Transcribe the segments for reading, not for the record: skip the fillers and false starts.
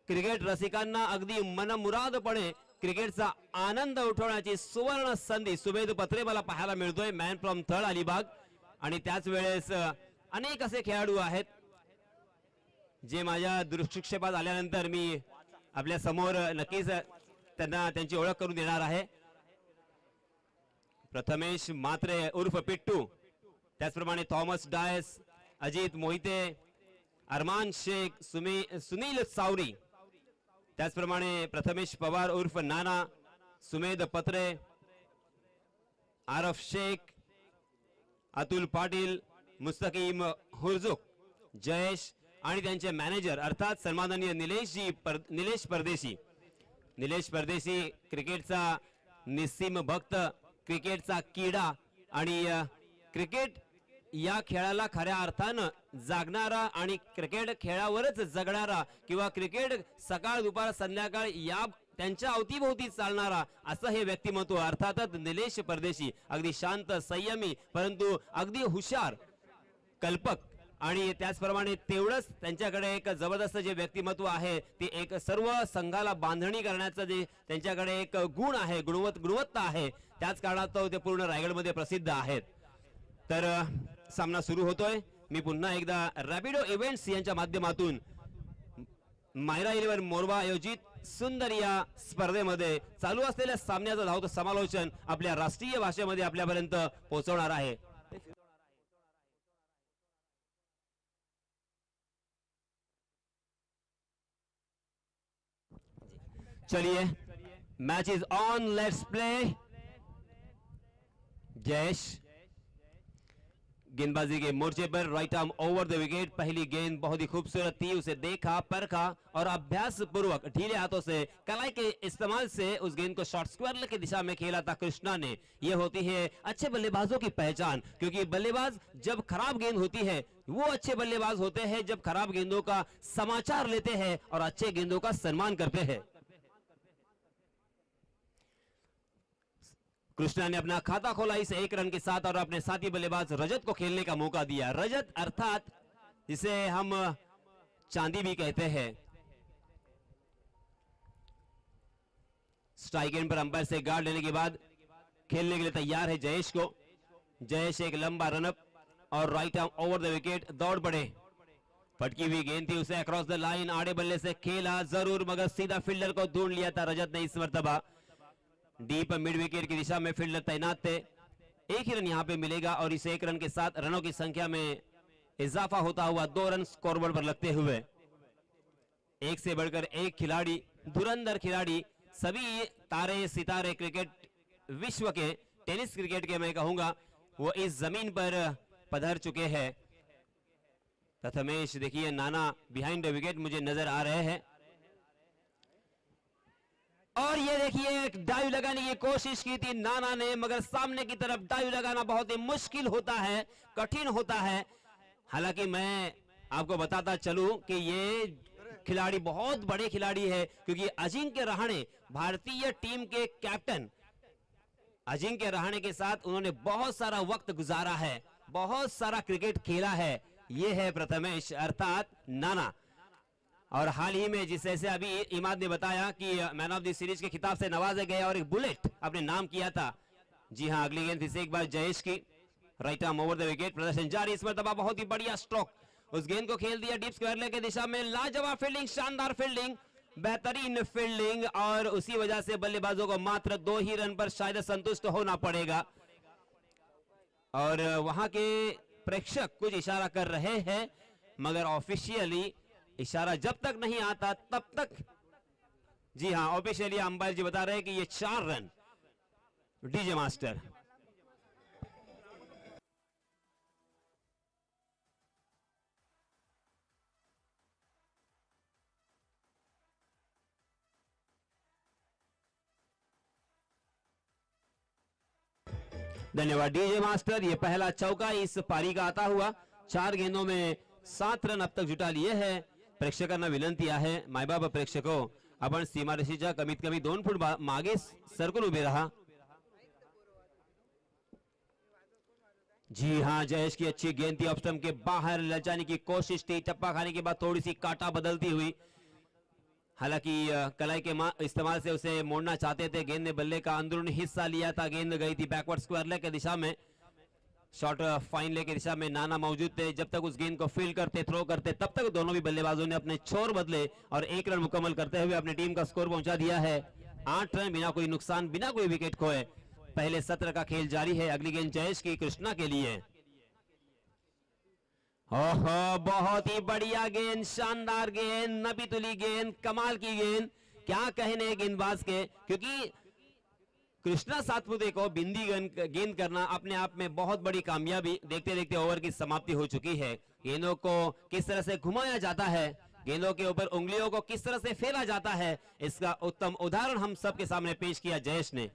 Cricket रसिकांना अगदी मनमुरादपणे क्रिकेटचा आनंद उठवण्याची सुवर्ण संधी सुमेध पत्रे मला पाहायला मिळतोय. Man from third Alibag. आणि त्याच वेळेस अनेक असे खेळाडू आहेत जे माझ्या दृष्टिक्षेपात आल्यानंतर मी आपल्या समोर नक्कीच त्यांना त्यांची ओळख करून देणार आहे. प्रथमेश मात्रे उर्फ पिट्टू, त्याचप्रमाणे थॉमस डायस, अजित मोहिते, अरमान शेख, सुनील सावरी, त्याचप्रमाणे प्रथमेश पवार उर्फ नाना, सुमेध पत्रे, आरफ शेख, अतुल पाटील, मुस्तकीम हुरजुक, जयेश आणि त्यांचे मॅनेजर अर्थात सन्माननीय निलेश परदेशी. निलेश परदेशी क्रिकेटचा निस्सीम भक्त, क्रिकेटचा किडा आणि क्रिकेट या खेळाला खऱ्या अर्थानं जागणारा आणि क्रिकेट खेळावरच जगणारा किंवा क्रिकेट सकाळ दुपार संध्याकाळ या त्यांच्या अवतीभोवती चालणारा असं हे व्यक्तिमत्व. अर्थातच निलेश परदेशी अगदी शांत, संयमी, परंतु अगदी हुशार, कल्पक आणि त्याचप्रमाणे तेवढंच त्यांच्याकडे एक जबरदस्त जे व्यक्तिमत्व आहे ते एक सर्व संघाला बांधणी करण्याचं जे त्यांच्याकडे एक गुण आहे, गुणवत्ता आहे, त्याच कारणास्तव ते पूर्ण रायगडमध्ये प्रसिद्ध आहेत. तर सामना सुरू होतोय. मी पुन्हा एकदा रॅपिडो इव्हेंट्स यांच्या माध्यमातून मायरा 11 मोरबा आयोजित सुंदर या स्पर्धेमध्ये चालू असलेल्या सामन्याचं धावतं समालोचन आपल्या राष्ट्रीय भाषेमध्ये आपल्यापर्यंत पोहोचवणार आहे. चलिए, match is on, let's play. Jayesh गेंदबाजी के मोर्चे पर right arm over the wicket. पहली गेंद बहुत ही खूबसूरत थी, उसे देखा, परखा और अभ्यास पूर्वक ढीले हाथों से कलाई के इस्तेमाल से उस गेंद को शॉर्ट स्क्वायर की दिशा में खेला था कृष्णा ने. यह होती है अच्छे बल्लेबाजों की पहचान, क्योंकि बल्लेबाज जब खराब गेंद होती है वो अच्छे बल्लेबाज होते हैं जब खराब गेंदों का समाचार लेते हैं और अच्छे गेंदों का सम्मान करते हैं. कृष्णा ने अपना खाता खोला इस 1 रन के साथ और अपने साथी बल्लेबाज रजत को खेलने का मौका दिया. रजत अर्थात जिसे हम चांदी भी कहते हैं. स्ट्राइक एंड पर अंपायर से गार्ड लेने के बाद खेलने के लिए तैयार है जयेश को. जयेश एक लंबा रनअप और right arm over the wicket दौड़ पड़े. फटकी हुई गेंद थी, उसे अक्रॉस द लाइन आड़े बल्ले से खेला जरूर, मगर सीधा फील्डर को ढूंढ लिया था रजत ने. इस मर्तबा डीप मिड विकेट की दिशा में फील्डर तैनात थे. एक ही रन यहां पे मिलेगा और इस 1 रन के साथ रनों की संख्या में इजाफा होता हुआ 2 रन स्कोरबोर्ड पर लगते हुए एक से बढ़कर एक खिलाड़ी, धुरंधर खिलाड़ी, सभी तारे सितारे क्रिकेट विश्व के, टेनिस क्रिकेट के मैं कहूंगा, वो इस जमीन पर पधर चुके हैं. प्रथमेश देखिए, नाना बिहाइंड द विकेट मुझे नजर आ रहे हैं. और ये देखिए एक डाइव लगाने की कोशिश की थी नाना ने, मगर सामने की तरफ डाइव लगाना बहुत ही मुश्किल होता है, कठिन होता है. हालांकि मैं आपको बताता चलूं कि ये खिलाड़ी बहुत बड़े खिलाड़ी है, क्योंकि अजिंक्य रहाणे भारतीय टीम के कैप्टन, अजिंक्य रहाणे के साथ उन्होंने बहुत सारा वक्त गुजारा है, बहुत सारा क्रिकेट खेला है. ये है प्रथमेश अर्थात नाना. और हाल ही में जिस जैसे अभी इमाद ने बताया कि मैन ऑफ द सीरीज के खिताब से नवाजे गए और एक बुलेट अपने नाम किया था. जी हां, अगली गेंद फिर से एक बार जयेश की, right arm over the wicket. प्रदर्शन जारी. इस मरतबा बहुत ही बढ़िया स्ट्रोक, उस गेंद को खेल दिया डीप स्क्वायर लेग की दिशा में. लाजवाब फील्डिंग, शानदार फील्डिंग, बेहतरीन फील्डिंग, और उसी वजह से बल्लेबाजों को मात्र 2 ही रन पर शायद संतुष्ट होना पड़ेगा. और वहां के प्रेक्षक कुछ इशारा कर रहे हैं, मगर ऑफिशियली इशारा जब तक नहीं आता तब तक, जी हां, ऑफिशियली अंपायर जी बता रहे हैं कि ये 4 रन. DJ master. धन्यवाद डीजे मास्टर. ये पहला चौका इस पारी का आता हुआ. 4 गेंदों में 7 रन अब तक जुटा लिए हैं. प्रेक्षकांना विनंती आहे, मायबाप प्रेक्षको, आपण सीमारेषेच्या कमीत कमी 2 फूट मागे सरकून उभे रहा. जी हां, जयेश की अच्छी गेंद थी, ऑफ स्टंप के बाहर ले जाने की कोशिश थी, टप्पा खाने के बाद थोड़ी सी काटा बदलती हुई. हालांकि कलाई के इस्तेमाल से उसे मोड़ना चाहते थे। गेंद ने बल्ले का अंदरूनी हिस्सा लिया था, गेंद गई थी बैकवर्ड स्क्वायर लेग की दिशा में, शॉर्ट फाइन लेग की दिशा में नाना मौजूद थे। जब तक उस गेंद को फील्ड करते, थ्रो करते, तब तक दोनों भी बल्लेबाजों ने अपने छोर बदले और 1 रन मुकम्मल करते हुए अपनी टीम का स्कोर पहुंचा दिया है 8 रन, बिना कोई नुकसान, बिना कोई विकेट खोए। पहले सत्र का खेल जारी है। अगली गेंद जयेश की कृष्णा के लिए। ओहो, बहुत ही बढ़िया गेंद, शानदार गेंद, नबी तुली गेंद, कमाल की गेंद। क्या कहने गेंदबाज के, क्योंकि कृष्णा सातपुते को बिंदी गेंद करना अपने आप में बहुत बड़ी कामयाबी। देखते देखते ओवर की समाप्ति हो चुकी है। गेंदों को किस तरह से घुमाया जाता है, गेंदों के ऊपर उंगलियों को किस तरह से फैला जाता है, इसका उत्तम उदाहरण हम सबके सामने पेश किया जयेश ने।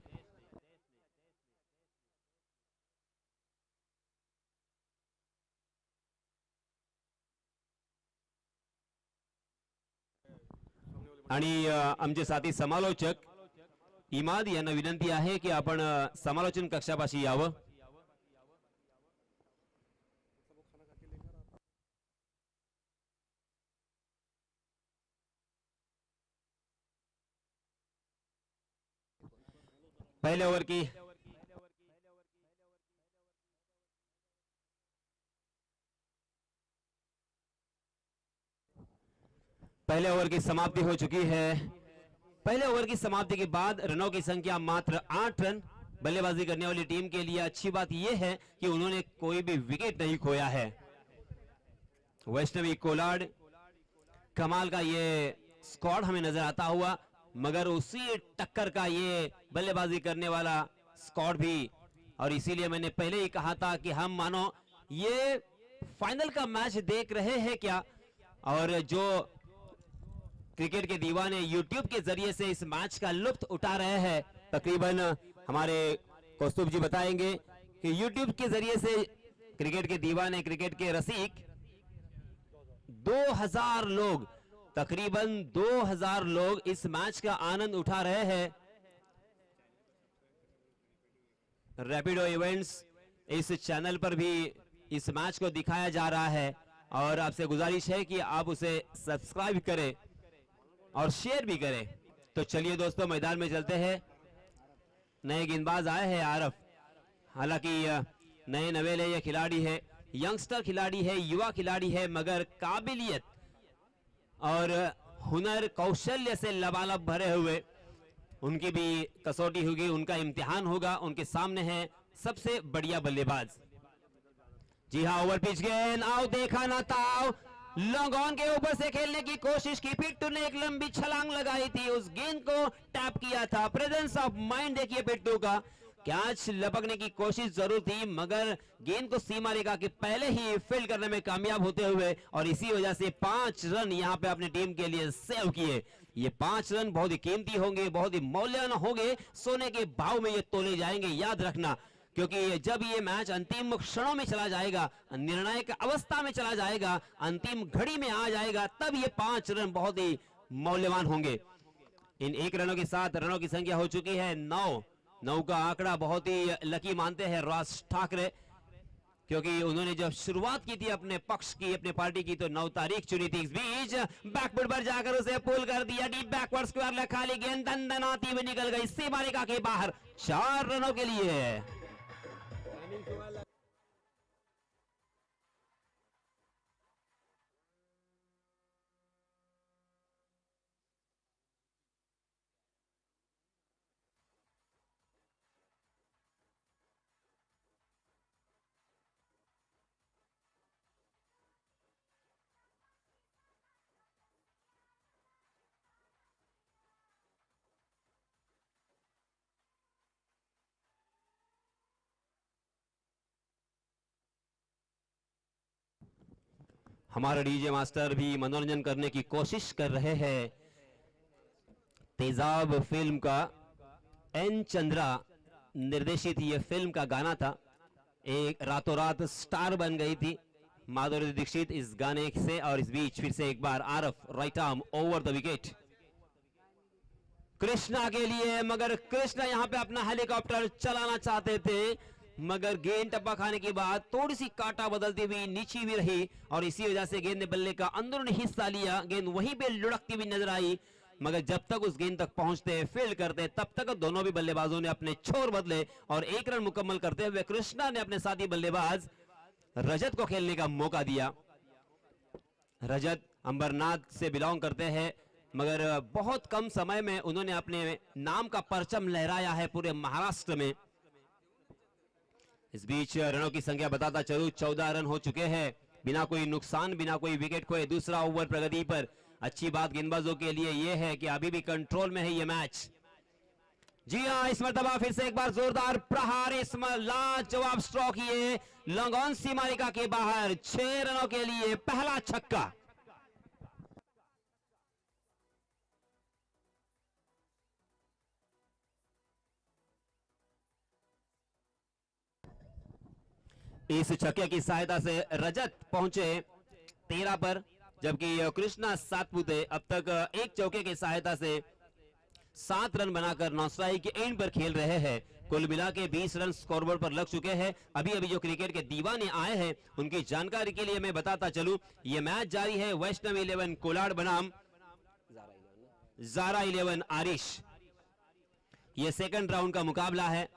आणि आमचे साथी समालोचक इमाद यांना विनंती आहे की आपण समालोचन कक्षापाशी यावं। पहले ओवर की समाप्ति हो चुकी है। पहले ओवर की समाप्ति के बाद रनों की संख्या मात्र 8 रन। बल्लेबाजी करने वाली टीम के लिए अच्छी बात यह है कि उन्होंने कोई भी विकेट नहीं खोया है। वैष्णवी कोलाड, कमाल का ये स्क्वाड हमें नजर आता हुआ, मगर उसी टक्कर का ये बल्लेबाजी करने वाला स्क्वाड भी, और इसीलिए मैंने पहले ही कहा था कि हम मानो ये फाइनल का मैच देख रहे हैं क्या। और जो क्रिकेट के दीवाने यूट्यूब के जरिए से इस मैच का लुत्फ उठा रहे हैं, तकरीबन हमारे कौस्तुभ जी बताएंगे कि यूट्यूब के जरिए से क्रिकेट के दीवाने, क्रिकेट के रसिक 2000 लोग, तकरीबन 2000 लोग इस मैच का आनंद उठा रहे हैं। रैपिडो इवेंट्स इस चैनल पर भी इस मैच को दिखाया जा रहा है और आपसे गुजारिश है कि आप उसे सब्सक्राइब करें और शेयर भी करें। तो चलिए दोस्तों, मैदान में चलते हैं। नए गेंदबाज आए हैं आरफ, हालांकि नए नवेले ये खिलाड़ी है, यंगस्टर खिलाड़ी है, युवा खिलाड़ी है, मगर काबिलियत और हुनर, कौशल्य से लबालब भरे हुए। उनकी भी कसौटी होगी, उनका इम्तिहान होगा। उनके सामने है सबसे बढ़िया बल्लेबाज। जी हाँ, ओवर पिच गेंद, आओ देखा ना ताओ, लॉन्ग ऑन के ऊपर से खेलने की कोशिश की, पिट्टू ने एक लंबी छलांग लगाई थी, उस गेंद को टैप किया था। प्रेजेंस ऑफ माइंड देखिए पिट्टू का, कैच लपकने की कोशिश जरूर थी, मगर गेंद को सीमा रेखा के पहले ही फील्ड करने में कामयाब होते हुए, और इसी वजह से 5 रन यहां पे अपनी टीम के लिए सेव किए। ये 5 रन बहुत ही कीमती होंगे, बहुत ही मूल्यवान होंगे, सोने के भाव में ये तोले जाएंगे, याद रखना। क्योंकि जब ये मैच अंतिम क्षणों में चला जाएगा, निर्णायक अवस्था में चला जाएगा, अंतिम घड़ी में आ जाएगा, तब ये 5 रन बहुत ही मूल्यवान होंगे। इन 1 रनों के साथ रनों की संख्या हो चुकी है 9 का आंकड़ा बहुत ही लकी मानते हैं राज ठाकरे, क्योंकि उन्होंने जब शुरुआत की थी अपने पक्ष की, अपने पार्टी की, तो 9 तारीख चुनी थी। इस बीच बैकफुट पर जाकर उसे पुल कर दिया, डीप बैकवर्ड स्क्वायर, खाली गेंद दंदनाती हुई निकल गई सीमा रेखा के बाहर, 4 रनों के लिए। हमारे डीजे मास्टर भी मनोरंजन करने की कोशिश कर रहे हैं। तेजाब फिल्म का एन चंद्रा निर्देशित ये फिल्म का गाना था, एक रातों रात स्टार बन गई थी माधुरी दीक्षित इस गाने से। और इस बीच फिर से एक बार आरफ, right arm over the wicket Krishna के लिए, मगर कृष्णा यहां पे अपना हेलीकॉप्टर चलाना चाहते थे, मगर गेंद टप्पा खाने के बाद थोड़ी सी काटा बदलती हुई नीची भी रही, और इसी वजह से गेंद ने बल्ले का अंदरूनी हिस्सा लिया, गेंद वहीं पे लुढ़कती हुई नजर आई। मगर जब तक उस गेंद तक पहुंचते फील्ड करते तब तक दोनों भी बल्लेबाजों ने अपने छोर बदले और 1 रन मुकम्मल करते हुए कृष्णा ने अपने साथी बल्लेबाज रजत को खेलने का मौका दिया। रजत अंबरनाथ से बिलोंग करते हैं, मगर बहुत कम समय में उन्होंने अपने नाम का परचम लहराया है पूरे महाराष्ट्र में। इस बीच रनों की संख्या बताता चलूं, 14 रन हो चुके हैं बिना कोई नुकसान, बिना कोई विकेट खोए। दूसरा ओवर प्रगति पर। अच्छी बात गेंदबाजों के लिए यह है कि अभी भी कंट्रोल में है ये मैच। जी हां, इस मरतबा फिर से एक बार जोरदार प्रहार, इस लाजवाब स्ट्रोक, ये लॉन्ग ऑन सीमारेखा के बाहर 6 रनों के लिए पहला छक्का। इस छक्के की सहायता से रजत पहुंचे 13 पर, जबकि कृष्णा सातपुते अब तक एक चौके की सहायता से 7 रन बनाकर नौस्ट्राइक के एंड पर खेल रहे हैं। कुल मिला के 20 रन स्कोरबोर्ड पर लग चुके हैं। अभी अभी जो क्रिकेट के दीवाने आए हैं उनकी जानकारी के लिए मैं बताता चलूं, यह मैच जारी है वैष्णव 11 कोलाड बनाम ज़ारा 11 आरिश। यह सेकंड राउंड का मुकाबला है,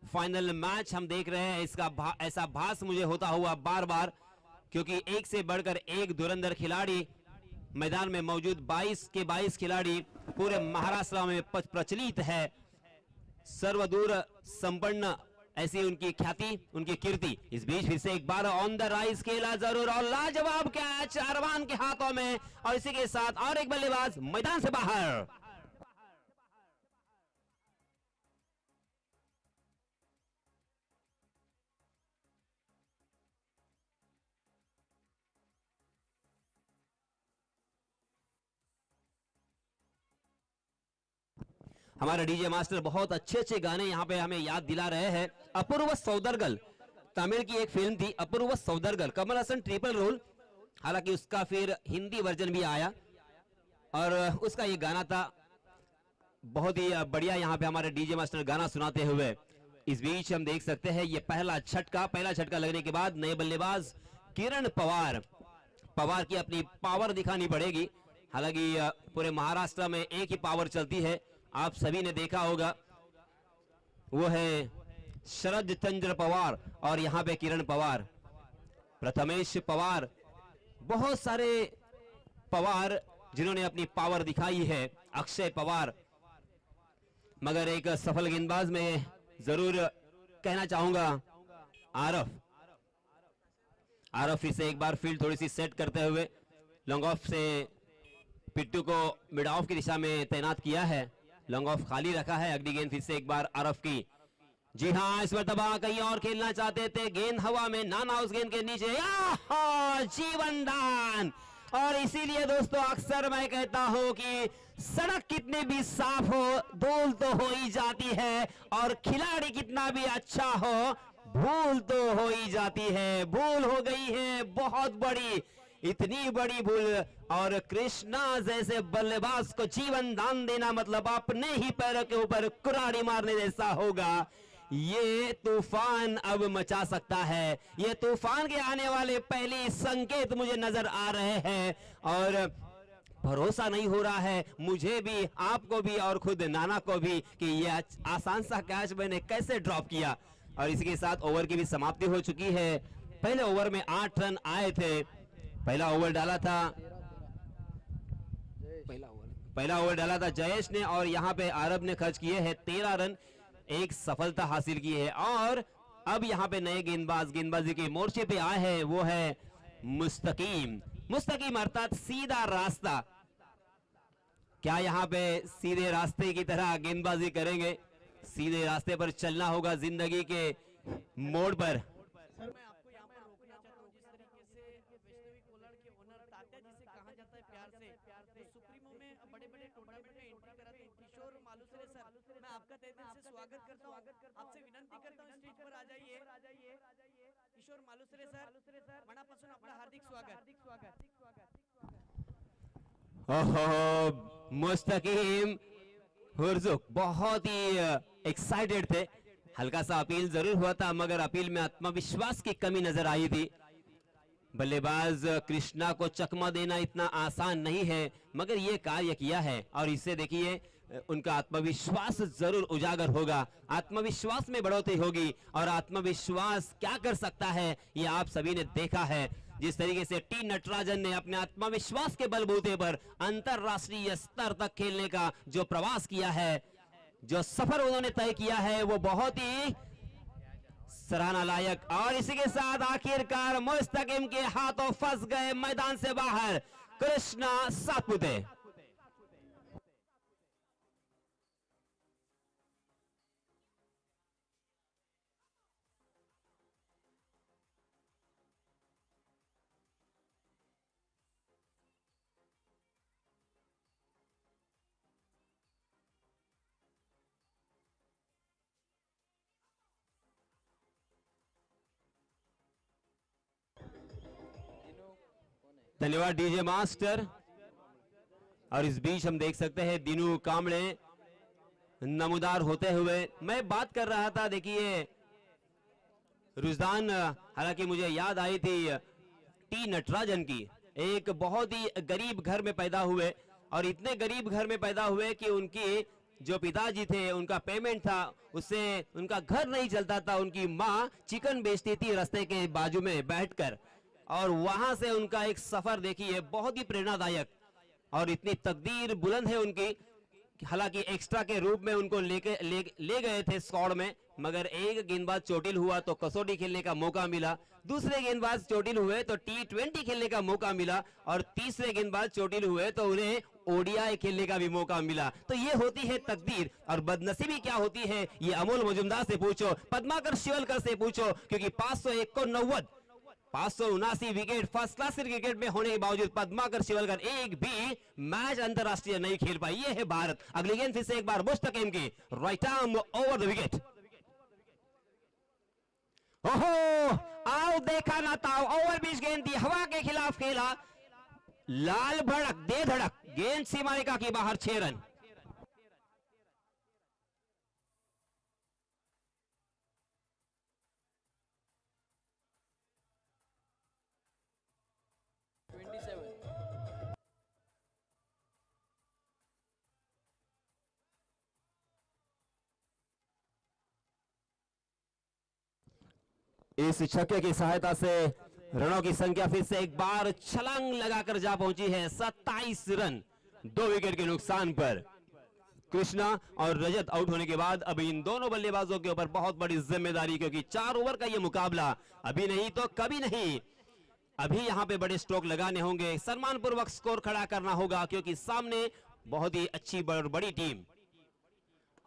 फाइनल मैच हम देख रहे हैं। इसका ऐसा भास मुझे होता हुआ बार बार, क्योंकि एक से बढ़कर एक धुरंधर खिलाड़ी मैदान में मौजूद, 22 के 22 खिलाड़ी पूरे महाराष्ट्र में प्रचलित है। सर्वदूर संपन्न ऐसी उनकी ख्याति, उनकी कीर्ति। इस बीच फिर से एक बार ऑन द राइज खेला जरूर और लाजवाब कैच अरमान के हाथों में, और इसी के साथ और एक बल्लेबाज मैदान से बाहर। हमारे डीजे मास्टर बहुत अच्छे अच्छे गाने यहाँ पे हमें याद दिला रहे हैं। अपूर्व सौदरगल, तमिल की एक फिल्म थी अपूर्व सौदरगल, कमल हसन ट्रिपल रोल, हालांकि उसका फिर हिंदी वर्जन भी आया और उसका ये गाना था। बहुत ही बढ़िया यहाँ पे हमारे डीजे मास्टर गाना सुनाते हुए। इस बीच हम देख सकते हैं ये पहला झटका लगने के बाद नए बल्लेबाज किरण पवार की अपनी पावर दिखानी पड़ेगी। हालांकि पूरे महाराष्ट्र में एक ही पावर चलती है, आप सभी ने देखा होगा, वो है शरद चंद्र पवार और यहां पे किरण पवार, प्रथमेश पवार, बहुत सारे पवार जिन्होंने अपनी पावर दिखाई है, अक्षय पवार। मगर एक सफल गेंदबाज में जरूर कहना चाहूंगा आरफ फिर एक बार फील्ड थोड़ी सी सेट करते हुए लॉन्ग ऑफ से पिट्टू को मिड ऑफ की दिशा में तैनात किया है, लॉन्ग ऑफ खाली रखा है। अगली गेंद फिर से एक बार आरफ की। जी हां, इस मरतबा कहीं और खेलना चाहते थे, गेंद हवा में, नाना उस गेंद के नीचे, जीवन दान। और इसीलिए दोस्तों अक्सर मैं कहता हूं कि सड़क कितनी भी साफ हो, धूल तो हो ही जाती है, और खिलाड़ी कितना भी अच्छा हो, भूल तो हो ही जाती है। भूल हो गई है बहुत बड़ी, इतनी बड़ी भूल, और कृष्णा जैसे बल्लेबाज को जीवन दान देना मतलब अपने ही पैरों के ऊपर कुराड़ी मारने जैसा होगा। ये तूफान अब मचा सकता है, ये तूफान के आने वाले पहले संकेत मुझे नजर आ रहे हैं, और भरोसा नहीं हो रहा है मुझे भी, आपको भी, और खुद नाना को भी, कि ये आसान सा कैच मैंने कैसे ड्रॉप किया। और इसी के साथ ओवर की भी समाप्ति हो चुकी है। पहले ओवर में 8 रन आए थे, पहला ओवर डाला था जयेश ने, और यहाँ पे आरब ने खर्च किए हैं 13 रन, एक सफलता हासिल की है। और अब यहाँ पे नए गेंदबाजी के मोर्चे पे आए हैं, वो है मुस्तकीम अर्थात सीधा रास्ता। क्या यहाँ पे सीधे रास्ते की तरह गेंदबाजी करेंगे? सीधे रास्ते पर चलना होगा जिंदगी के मोड़ पर। सर मैं आपको यहाँ पर रोकना चाहता हूँ, जिस तरीके से वैष्णवी कोलाड के ओनर तात्या जिसे कहा जाता है प्यार से, तो सुप्रीमो में बड़े-बड़े टूर्नामेंट में एंट्री कराते हैं किशोर मालुसरे सर, मैं आपका तहे दिल से स्वागत करता हूँ, आपसे विनंती करता हूँ स्टेज पर आ जाइए। किशोर मालुसरे सर, मनापासून आपलं हार्दिक स्वागत। ओहो, मुस्तकीम हुर्जुक बहुत ही एक्साइटेड थे। हल्का सा अपील जरूर हुआ था, मगर अपील में आत्मविश्वास की कमी नजर आई थी। बल्लेबाज कृष्णा को चकमा देना इतना आसान नहीं है, मगर ये कार्य किया है और इससे देखिए उनका आत्मविश्वास जरूर उजागर होगा, आत्मविश्वास में बढ़ोतरी होगी और आत्मविश्वास क्या कर सकता है ये आप सभी ने देखा है। जिस तरीके से टी नटराजन ने अपने आत्मविश्वास के बलबूते पर अंतरराष्ट्रीय स्तर तक खेलने का जो प्रवास किया है, जो सफर उन्होंने तय किया है, वो बहुत ही सराहना लायक। और इसी के साथ आखिरकार मुस्तकिम के हाथों फंस गए मैदान से बाहर कृष्णा सातपुते। धन्यवाद डीजे मास्टर। और इस बीच हम देख सकते हैं दीनू कामड़े नमूदार होते हुए। मैं बात कर रहा था, देखिए रुजदान, हालांकि मुझे याद आई थी टी नटराजन की। एक बहुत ही गरीब घर में पैदा हुए और इतने गरीब घर में पैदा हुए कि उनकी जो पिताजी थे उनका पेमेंट था, उससे उनका घर नहीं चलता था। उनकी माँ चिकन बेचती थी रास्ते के बाजू में बैठकर, और वहां से उनका एक सफर देखिए बहुत ही प्रेरणादायक। और इतनी तकदीर बुलंद है उनकी, हालांकि एक्स्ट्रा के रूप में उनको ले गए थे स्क्वाड में, मगर एक गेंदबाज चोटिल हुआ तो कसौटी खेलने का मौका मिला, दूसरे गेंदबाज चोटिल हुए तो T20 खेलने का मौका मिला, और तीसरे गेंदबाज चोटिल हुए तो उन्हें ODI खेलने का भी मौका मिला। तो ये होती है तकदीर। और बदनसीबी क्या होती है ये अमोल मजुमदार से पूछो, पद्माकर शिवलकर से पूछो, क्योंकि 579 विकेट फर्स्ट क्लास क्रिकेट में होने के बावजूद पद्माकर शिवलकर एक भी मैच अंतरराष्ट्रीय नहीं खेल पाई। ये है भारत। अगली गेंद फिर से एक बार मुस्तकिम की right arm over the wicket. ओहो, आओ देखा ना ताओ, ओवर बीच गेंद दी, हवा के खिलाफ खेला, लाल भड़क दे धड़क, गेंद सीमा रेखा के बाहर, 6 रन। इस छक्के की सहायता से रनों की संख्या फिर से एक बार छलांग लगाकर जा पहुंची है 27 रन 2 विकेट के नुकसान पर। कृष्णा और रजत आउट होने के बाद अब इन दोनों बल्लेबाजों के ऊपर बहुत बड़ी जिम्मेदारी, क्योंकि 4 ओवर का यह मुकाबला अभी नहीं तो कभी नहीं, अभी यहां पे बड़े स्ट्रोक लगाने होंगे, सम्मानपूर्वक स्कोर खड़ा करना होगा, क्योंकि सामने बहुत ही अच्छी बड़ी टीम।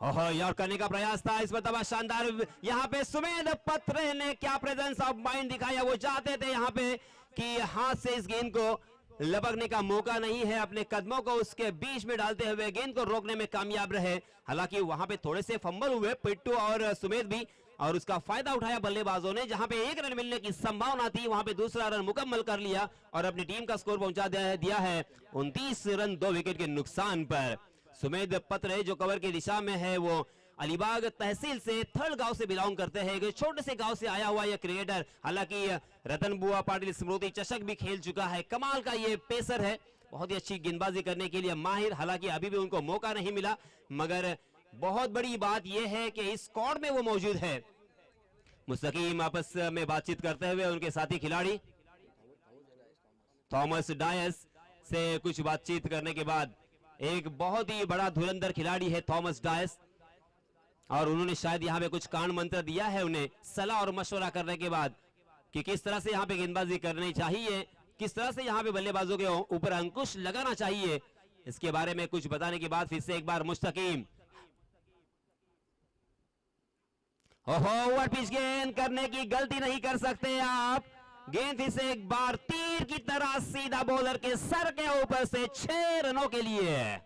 ओहो, यार करने का प्रयास था इस मरतबा, शानदार यहाँ पे सुमेध पत्रे ने क्या प्रेजेंस ऑफ माइंड दिखाया। वो चाहते थे यहाँ पे कि हाथ से इस गेंद को लपकने का मौका नहीं है, अपने कदमों को उसके बीच में डालते हुए गेंद को रोकने में कामयाब रहे। हालांकि वहां पे थोड़े से फंबल हुए पिट्टू और सुमेध भी, और उसका फायदा उठाया बल्लेबाजों ने। जहां पे 1 रन मिलने की संभावना थी वहां पे दूसरा रन मुकम्मल कर लिया और अपनी टीम का स्कोर पहुंचा दिया है 29 रन 2 विकेट के नुकसान पर। सुमेध पत्रे जो कवर की दिशा में है, वो अलीबाग तहसील से थर्ड गांव से बिलोंग करते हैं, एक छोटे से गांव से आया हुआ यह क्रिकेटर। हालांकि रतन बुआ पाटिल स्मृति चषक भी खेल चुका है। कमाल का ये पेसर है, बहुत ही अच्छी गेंदबाजी करने के लिए माहिर। हालांकि अभी भी उनको मौका नहीं मिला, मगर बहुत बड़ी बात यह है कि इस स्क्वाड में वो मौजूद है। मुस्तकीम आपस में बातचीत करते हुए उनके साथी खिलाड़ी थॉमस डायस से कुछ बातचीत करने के बाद, एक बहुत ही बड़ा धुरंधर खिलाड़ी है थॉमस डायस, और उन्होंने शायद यहाँ पे कुछ कान मंत्र दिया है उन्हें सलाह और मशवरा करने के बाद कि किस तरह से यहाँ पे गेंदबाजी करनी चाहिए, किस तरह से यहाँ पे बल्लेबाजों के ऊपर अंकुश लगाना चाहिए। इसके बारे में कुछ बताने के बाद फिर से एक बार मुस्तकीम, ओहो, ओवर पिच गेंद करने की गलती नहीं कर सकते आप। गेंद फिर से एक बार तीर की तरह सीधा बॉलर के सर के ऊपर से 6 रनों के लिए।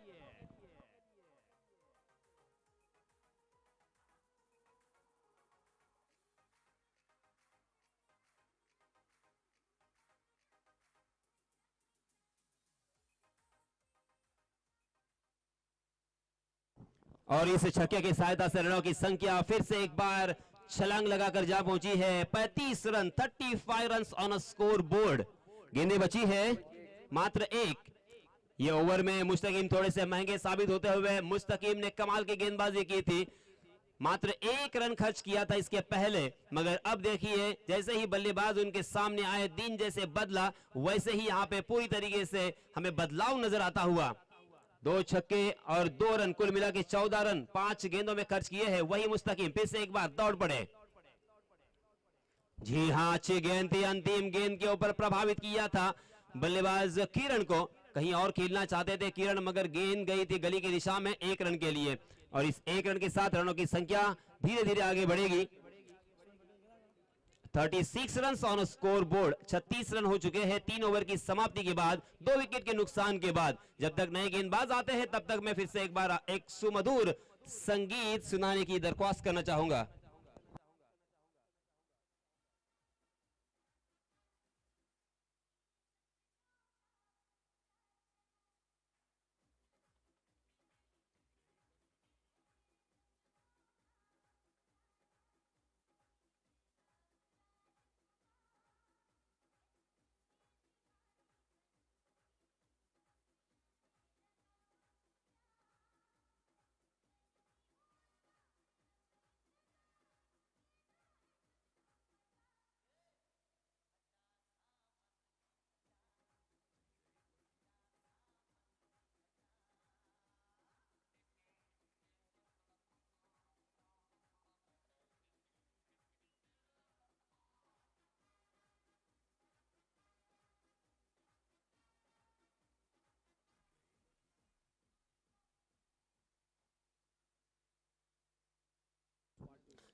और इस छक्के की सहायता से रनों की संख्या फिर से एक बार छलांग लगाकर जा पहुंची है। 35 run, 35 run on a score board. गेंदें बची है मात्र एक। ये ओवर में मुस्तकीम थोड़े से महंगे साबित होते हुए मुस्तकीम ने कमाल की गेंदबाजी की थी। मात्र एक रन खर्च किया था इसके पहले, मगर अब देखिए जैसे ही बल्लेबाज उनके सामने आए, दिन जैसे बदला वैसे ही यहां पे पूरी तरीके से हमें बदलाव नजर आता हुआ। 2 छक्के और 2 रन, कुल मिला के 14 रन 5 गेंदों में खर्च किए हैं। वही मुस्तकीम फिर से एक बार दौड़ पड़े। जी हां, अच्छी गेंद थी, अंतिम गेंद के ऊपर प्रभावित किया था बल्लेबाज किरण को। कहीं और खेलना चाहते थे किरण, मगर गेंद गई थी गली की दिशा में 1 रन के लिए, और इस 1 रन के साथ रनों की संख्या धीरे धीरे आगे बढ़ेगी। 36 run on score board. 36 run हो चुके हैं 3 ओवर की समाप्ति के बाद, 2 विकेट के नुकसान के बाद। जब तक नए गेंदबाज आते हैं तब तक मैं फिर से एक बार एक सुमधुर संगीत सुनाने की दरख्वास्त करना चाहूंगा।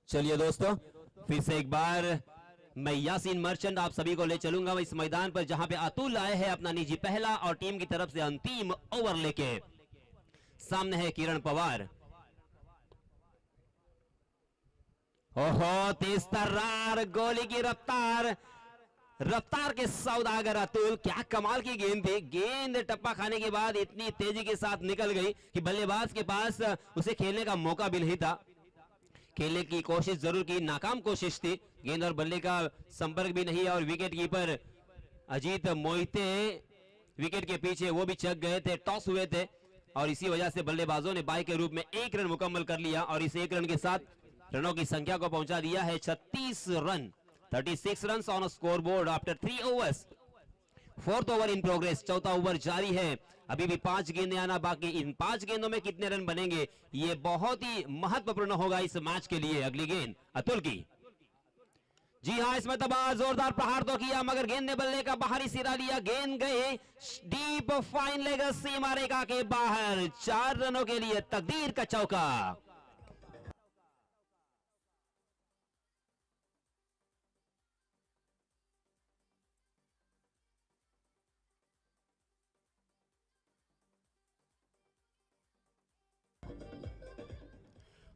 चलिए दोस्तों, फिर से एक बार मैं यासीन मर्चेंट आप सभी को ले चलूंगा इस मैदान पर, जहां पे अतुल आए हैं अपना निजी पहला और टीम की तरफ से अंतिम ओवर लेके। सामने है किरण पवार। ओहो, तेज तर्रार गोली की रफ्तार, रफ्तार के सौदागर अतुल, क्या कमाल की गेंद थी। गेंद टप्पा खाने के बाद इतनी तेजी के साथ निकल गई कि बल्लेबाज के पास उसे खेलने का मौका भी नहीं था। खेलने की कोशिश जरूर की, नाकाम कोशिश थी। गेंद और बल्ले का संपर्क भी नहीं, और wicket keeper Ajit Mohite wicket के पीछे वो भी चक गए थे, टॉस हुए थे, और इसी वजह से बल्लेबाजों ने बाई के रूप में 1 रन मुकम्मल कर लिया, और इस 1 रन के साथ रनों की संख्या को पहुंचा दिया है 36 run. 36 run on score board after 3 overs. 4th over in progress, चौथा ओवर जारी है। अभी भी 5 गेंदें आना बाकी। इन 5 गेंदों में कितने रन बनेंगे, ये बहुत ही महत्वपूर्ण होगा इस मैच के लिए। अगली गेंद अतुल की। जी हां, इसमें तबाह जोरदार प्रहार तो किया, मगर गेंद ने बल्ले का बाहरी सिरा लिया। गेंद गए डीप फाइन लेग सीमा रेखा के बाहर। 4 रनों के लिए तकदीर का चौका।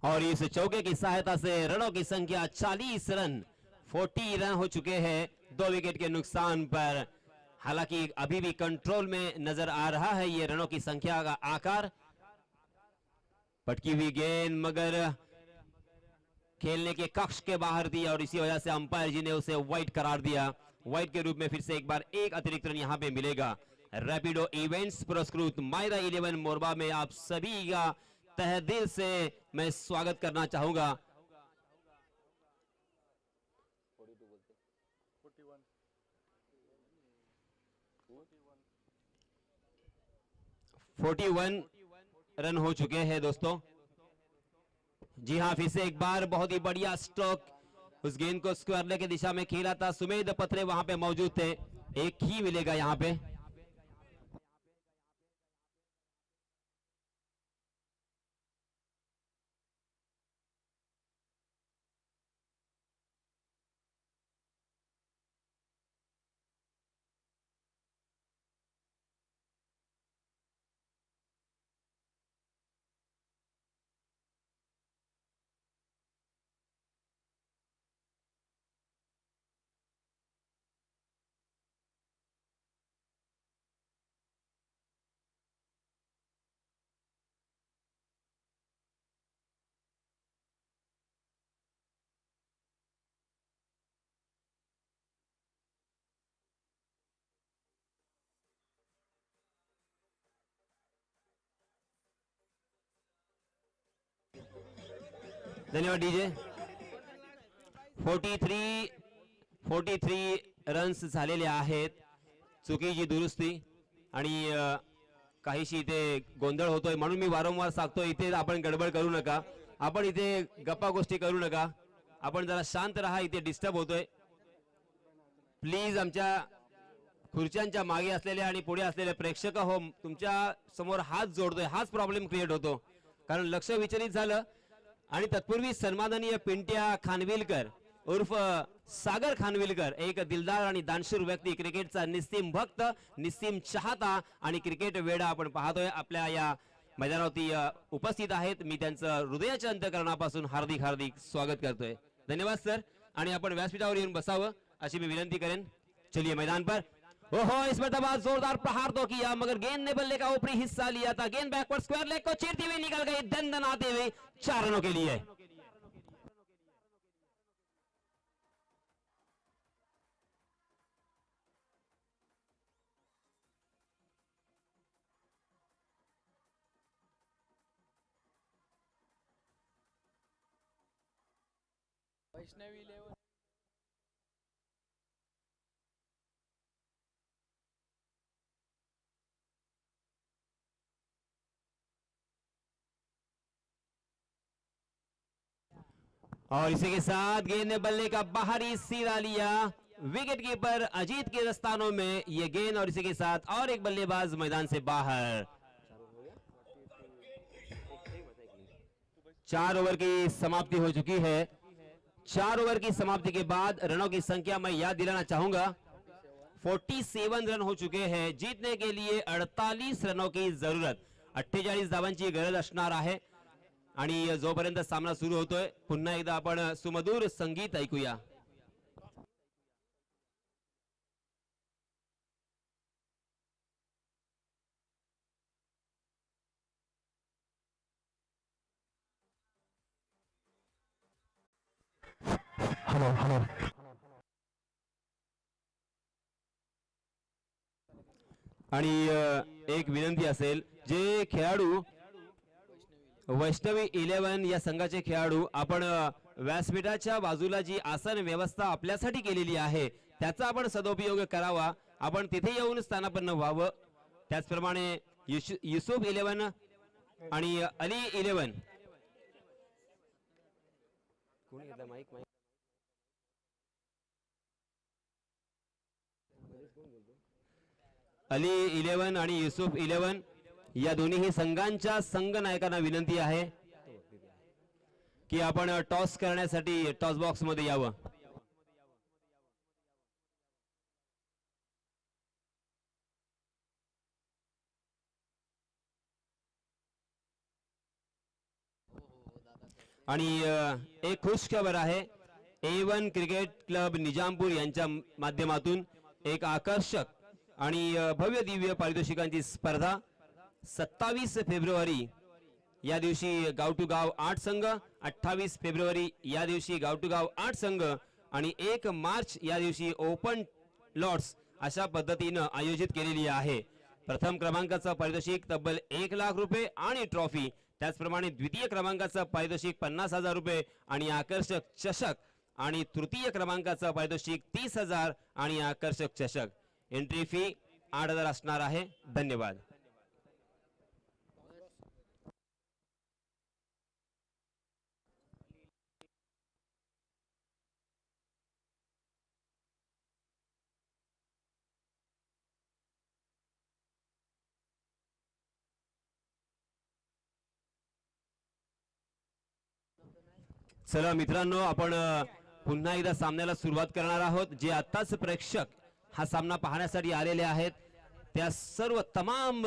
और इस चौके की सहायता से रनों की संख्या 40 रन, 40 रन हो चुके हैं 2 विकेट के नुकसान पर। हालांकि अभी भी कंट्रोल में नजर आ रहा है ये रनों की संख्या का आकार। पटकी हुई गेंद मगर खेलने के कक्ष के बाहर थी, और इसी वजह से अंपायर जी ने उसे वाइड करार दिया। वाइड के रूप में फिर से एक बार एक अतिरिक्त रन यहां पे मिलेगा। रैपिडो इवेंट्स पुरस्कृत मायरा 11 मोरबा में आप सभी का तहे दिल से मैं स्वागत करना चाहूंगा। 41 रन हो चुके हैं दोस्तों। जी हां, फिर से एक बार बहुत ही बढ़िया स्ट्रोक, उस गेंद को स्क्वायर की दिशा में खेला था। सुमेध पत्रे वहां पे मौजूद थे, एक ही मिलेगा यहां पे। धन्यवाद डीजे. 43 रन्स झालेले आहेत. चुकीची दुरुस्ती आणि काहीशी इथे गोंधळ होतोय म्हणून मी वारंवार सांगतो इथे आपण गडबड करू नका. आपण इथे गप्पा गोष्टी करू नका. आपण जरा शांत राहा. इथे डिस्टर्ब होतोय. प्लीज आमच्या खुर्च्यांच्या मागे असलेले आणि पुढे असलेले प्रेक्षक हो तुमच्या समोर हात जोडतोय. हाच प्रॉब्लेम क्रिएट होतो कारण लक्ष विचलित झालं. आणि तत्पूर्वी सन्माननीय पिंट्या खानविलकर उर्फ सागर खानविलकर एक दिलदार आणि दानशूर व्यक्ती, क्रिकेटचा निस्सीम भक्त, निस्सीम चाहता आणि क्रिकेट वेडा आपण पाहतोय आपल्या या मैदानावरती उपस्थित आहेत. मी त्यांचं हृदयाच्या अंतःकरणापासून हार्दिक हार्दिक स्वागत करतोय. धन्यवाद सर. आणि आपण व्यासपीठावर येऊन बसावं अशी मी विनंती करेन. चलिए मैदान पर. ओहो इस मरतबा जोरदार प्रहार तो किया मगर गेंद ने बल्ले का ऊपरी हिस्सा लिया था. गेंद बैकवर्ड स्क्वायर लेग को चीरती हुई निकल गई दंदनाते हुए 4 रनों के लिए. वैष्णवी लेवल और इसी के साथ गेंद ने बल्ले का बाहरी सीधा लिया. विकेट कीपर अजीत के दस्तानों में ये गेंद और इसी के साथ और एक बल्लेबाज मैदान से बाहर. 4 ओवर की समाप्ति हो चुकी है. 4 ओवर की समाप्ति के बाद रनों की संख्या मैं याद दिलाना चाहूंगा 47 रन हो चुके हैं. जीतने के लिए 48 रनों की जरूरत. 48 धावांची गरज असणार आहे. आणि जोपर्यंत सामना सुरू होतोय पुन्हा एकदा आपण सुमधुर संगीत ऐकूया. आणि एक विनंती असेल जे खेळाडू वैष्णवी 11 या संघाचे खेळाडू आपण व्यासपीठाच्या बाजूला जी आसन व्यवस्था आपल्यासाठी केलेली आहे त्याचा आपण सदुपयोग करावा. आपण तिथे येऊन स्थानापन्न व्हावं. त्याचप्रमाणे युसुफ 11 आणि अली 11 अली 11 आणि युसुफ 11 या दोन्ही संघांच्या संघ नायकांना विनंती आहे की आपण टॉस करण्यासाठी टॉस बॉक्स मध्ये यावं. आणि एक खुश खबर आहे. A1 क्रिकेट क्लब निजामपूर यांच्या माध्यमातून एक आकर्षक आणि भव्य दिव्य पारितोषिकांची स्पर्धा 27 फेब्रुवारी या दिवशी गाव टू गाव 8 संघ, 28 फेब्रुवारी या दिवशी गाव टू गाव 8 संघ आणि 1 मार्च या दिवशी ओपन लॉट्स अशा पद्धतीने आयोजित केलेली आहे. प्रथम क्रमांकाचा पारितोषिक तब्बल 1 लाख रुपये आणि ट्रॉफी. त्याचप्रमाणे द्वितीय क्रमांकाचा पारितोषिक 50,000 रुपये आणि आकर्षक चषक आणि तृतीय क्रमांकाचा पारितोषिक 30,000 आणि आकर्षक चषक. एंट्री फी 8,000 असणार आहे. धन्यवाद. चला मित्रांनो आपण पुन्हा एकदा सामन्याला सुरुवात करणार आहोत. जे आताच प्रेक्षक हा सामना पाहण्यासाठी आलेले आहेत त्या सर्व तमाम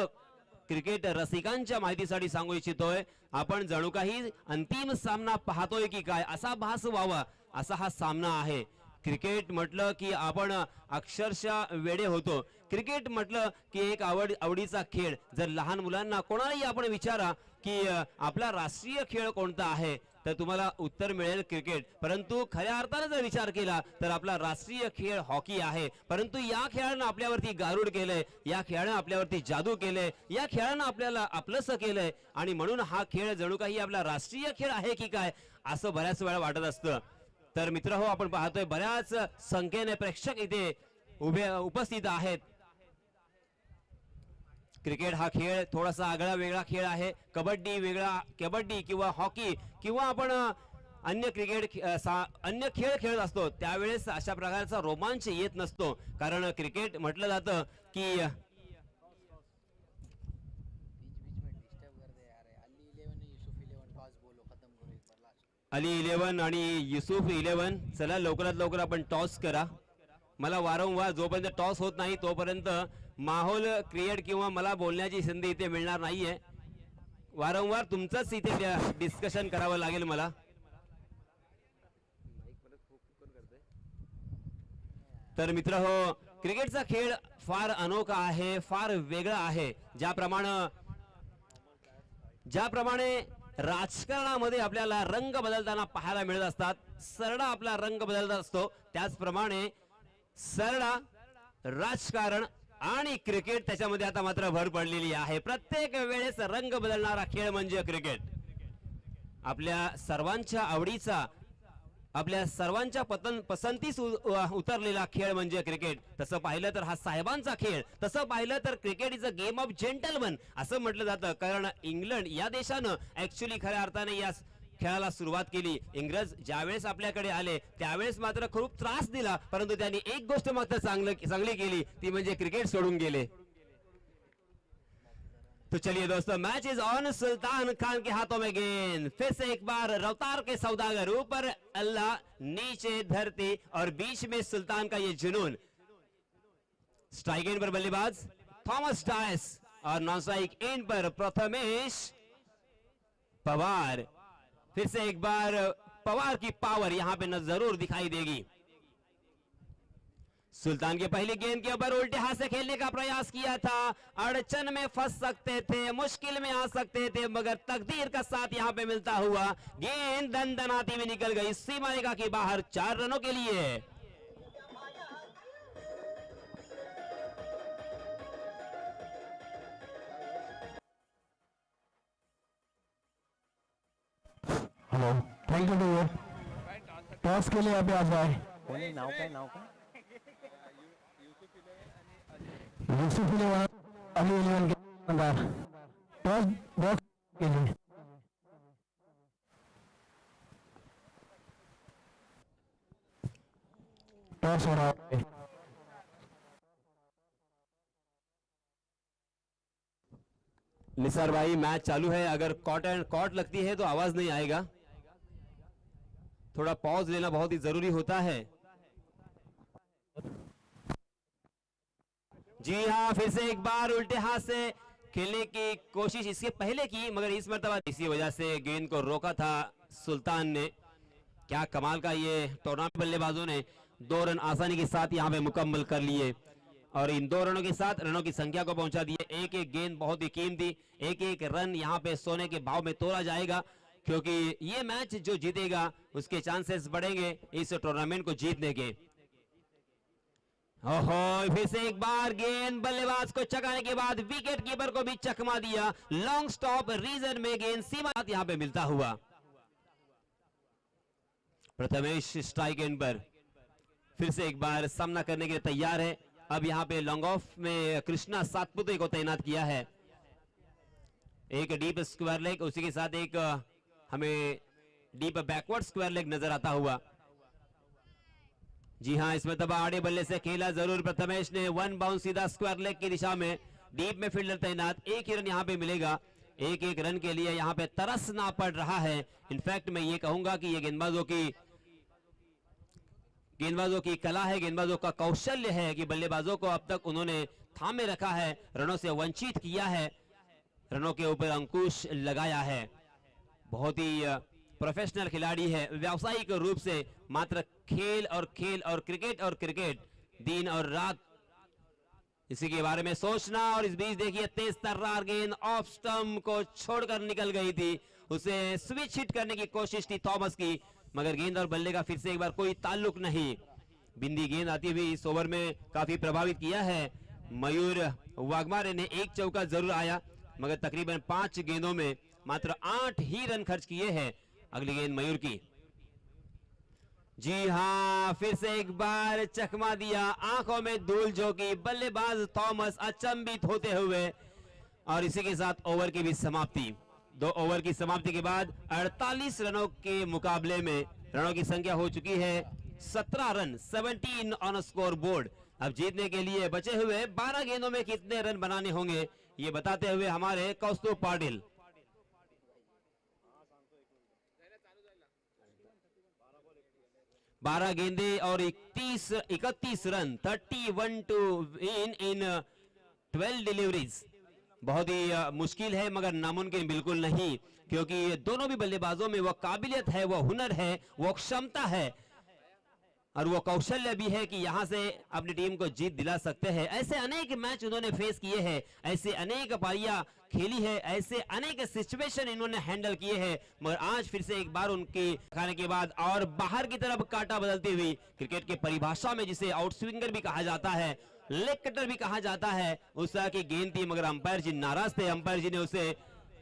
क्रिकेट रसिकांच्या माहितीसाठी सांगू इच्छितोय आपण जणू काही अंतिम सामना पाहतोय की काय असा भास व्हावा असा हा सामना आहे. क्रिकेट म्हटलं की आपण अक्षरशः वेडे होतो. क्रिकेट म्हटलं की एक आवडीचा खेळ. जर लहान मुलांना कोणालाही आपण विचारा की आपला राष्ट्रीय खेळ कोणता आहे तर तुम्हाला उत्तर मिळेल क्रिकेट. परंतु खऱ्या अर्थाने जर विचार केला तर आपला राष्ट्रीय खेळ हॉकी आहे. परंतु या खेळानं आपल्यावरती गारुड केलंय, या खेळानं आपल्यावरती जादू केलंय, या खेळानं आपल्याला आपलंसं केलंय आणि म्हणून हा खेळ जणू काही आपला राष्ट्रीय खेळ आहे की काय असं बऱ्याच वेळा वाटत असतं. तर मित्रहो, आपण पाहतोय बऱ्याच संख्येने प्रेक्षक इथे उपस्थित आहेत. क्रिकेट हा खेळ थोडासा आगळा वेगळा खेळ आहे. कबड्डी किंवा हॉकी किंवा आपण अन्य अन्य खेळ खेळत असतो त्यावेळेस अशा प्रकारचा रोमांच येत नसतो. कारण क्रिकेट म्हटलं जातं की अली 11 आणि युसुफ 11. चला लवकरात लवकर आपण टॉस करा. मला वारंवार जोपर्यंत टॉस होत नाही तोपर्यंत माहोल क्रिएट किंवा मला बोलण्याची संधी इथे मिळणार नाहीये. वारंवार तुमचंच इथे डिस्कशन करावं लागेल मला. तर मित्र हो, क्रिकेटचा खेळ फार अनोखा आहे, फार वेगळा आहे. ज्याप्रमाणे राजकारणामध्ये आपल्याला रंग बदलताना पाहायला मिळत असतात, सरडा आपला रंग बदलत असतो, त्याचप्रमाणे सरडा, राजकारण आणि क्रिकेट त्याच्यामध्ये आता मात्र भर पडलेली आहे. प्रत्येक वेळेस रंग बदलणारा खेळ म्हणजे क्रिकेट. आपल्या सर्वांच्या आवडीचा, आपल्या सर्वांच्या पसंतीस उतरलेला खेळ म्हणजे क्रिकेट. तसं पाहिलं तर हा साहेबांचा खेळ, तसं पाहिलं तर cricket is a game of gentleman असं म्हटलं जातं. कारण इंग्लंड या देशानं ऍक्च्युली खऱ्या अर्थाने या खेळाला सुरुवात केली. इंग्रज ज्यावेळेस आपल्याकडे आले त्यावेळेस मात्र खूप त्रास दिला, परंतु त्यांनी एक गोष्ट मात्र चांगली केली, ती म्हणजे क्रिकेट सोडून गेले. तो चलिए दोस्तों, match is on. Sultan Khan के हाथों में गेंद. फिर से एक बार रफ्तार के सौदागर, ऊपर अल्लाह, नीचे धरती और बीच में सुल्तान का ये जुनून. स्ट्राइक एंड पर बल्लेबाज थॉमस डायस और नॉन स्ट्राइक एंड पर प्रथमेश पवार. फिर से एक बार पवार की पावर यहां पे न जरूर दिखाई देगी. सुल्तान के पहली गेंद के ऊपर उल्टे हाथ से खेलने का प्रयास किया था. अड़चन में फंस सकते थे, मुश्किल में आ सकते थे, मगर तकदीर का साथ यहां पे मिलता हुआ गेंद दंदनाती हुई निकल गई सीमा रेखा के बाहर 4 रनों के लिए. Hello, thank you. टॉस के लिए अभी आ जाए. नाव काय यूसुफ 11, अली 11 के अंदर टॉस बॉक्स के लिए. टॉस हो रहा है. निसार भाई, मैच चालू है. अगर कॉट लगती है तो आवाज नहीं आएगा. थोड़ा पॉज लेना बहुत ही जरूरी होता है. जी हाँ, फिर से एक बार उल्टे हाथ से खेलने की कोशिश इसके पहले की, मगर इस मर्तबा इसी वजह से गेंद को रोका था सुल्तान ने. क्या कमाल का ये टूर्नामेंट. बल्लेबाजों ने 2 रन आसानी के साथ यहाँ पे मुकम्मल कर लिए और इन 2 रनों के साथ रनों की संख्या को पहुंचा दिए. एक एक गेंद बहुत ही कीमती, एक एक रन यहाँ पे सोने के भाव में तोला जाएगा, क्योंकि ये मैच जो जीतेगा उसके चांसेस बढ़ेंगे इस टूर्नामेंट को जीतने के. ओहो, फिर से एक बार गेंद बल्लेबाज को चकाने के बाद विकेट कीपर को भी चकमा दिया. लॉन्ग स्टॉप रीजन में गेंद सीमा यहां पे मिलता हुआ. प्रथमेश स्ट्राइक एंड पर फिर से एक बार सामना करने के लिए तैयार है. अब यहां पे लॉन्ग ऑफ में कृष्णा सातपुते को तैनात किया है. एक डीप स्क्वायर लेग, उसी के साथ एक हमें डीप बैकवर्ड स्क्वायर लेग नजर आता हुआ. जी हां, इसमें तब आड़े बल्ले से खेला जरूर प्रथमेश ने. 1 बाउंस सीधा स्क्वायर लेग की दिशा में. डीप में फील्डर तैनात. एक ही रन यहां पे मिलेगा. एक एक रन के लिए यहां पे तरसना पड़ रहा है. इनफैक्ट मैं ये कहूंगा कि ये गेंदबाजों की कला है, गेंदबाजों का कौशल्य है कि बल्लेबाजों को अब तक उन्होंने थामे रखा है, रनों से वंचित किया है, रनों के ऊपर अंकुश लगाया है. बहुत ही प्रोफेशनल खिलाड़ी है. व्यावसायिक रूप से मात्र खेल और क्रिकेट दिन और रात इसी के बारे में सोचना। और इस बीच देखिए तेज तर्रार गेंद ऑफ स्टंप को छोड़कर निकल गई थी, उसे स्विच हिट करने की कोशिश थी थॉमस की, मगर गेंद और बल्ले का फिर से एक बार कोई ताल्लुक नहीं। बिंदी गेंद आती हुई इस ओवर में काफी प्रभावित किया है मयूर वाघमारे ने। एक चौका जरूर आया, मगर तकरीबन 5 गेंदों में मात्र 8 ही रन खर्च किए हैं। अगली गेंद मयूर की। जी हां, फिर से एक बार चकमा दिया, आंखों में धूल झोंकी बल्लेबाज थॉमस अचंभित होते हुए। और इसी के साथ ओवर की भी समाप्ति। 2 ओवर की समाप्ति के बाद 48 रनों के मुकाबले में रनों की संख्या हो चुकी है 17 रन, 17 ऑन स्कोर बोर्ड। अब जीतने के लिए बचे हुए 12 गेंदों में कितने रन बनाने होंगे, ये बताते हुए हमारे कौस्तुभ पाटिल। 12 गेंदे और 31 रन, 31 टू विन इन 12 डिलीवरीज। बहुत ही मुश्किल है, मगर नामुमकिन बिल्कुल नहीं, क्योंकि दोनों भी बल्लेबाजों में वो काबिलियत है, वो हुनर है, वो क्षमता है और वो कौशल्य भी है कि यहां से अपनी टीम को जीत दिला सकते हैं। ऐसे अनेक मैच उन्होंने फेस किए हैं, ऐसे अनेक पारियां खेली है, ऐसे अनेक सिचुएशन इन्होंने हैंडल किए हैं, मगर आज फिर से एक बार उनके खाने के बाद और बाहर की तरफ काटा बदलती हुई, क्रिकेट के परिभाषा में जिसे आउट स्विंगर भी कहा जाता है, लेग कटर भी कहा जाता है, उस तरह की गेंद थी, मगर अंपायर जी नाराज थे। अंपायर जी ने उसे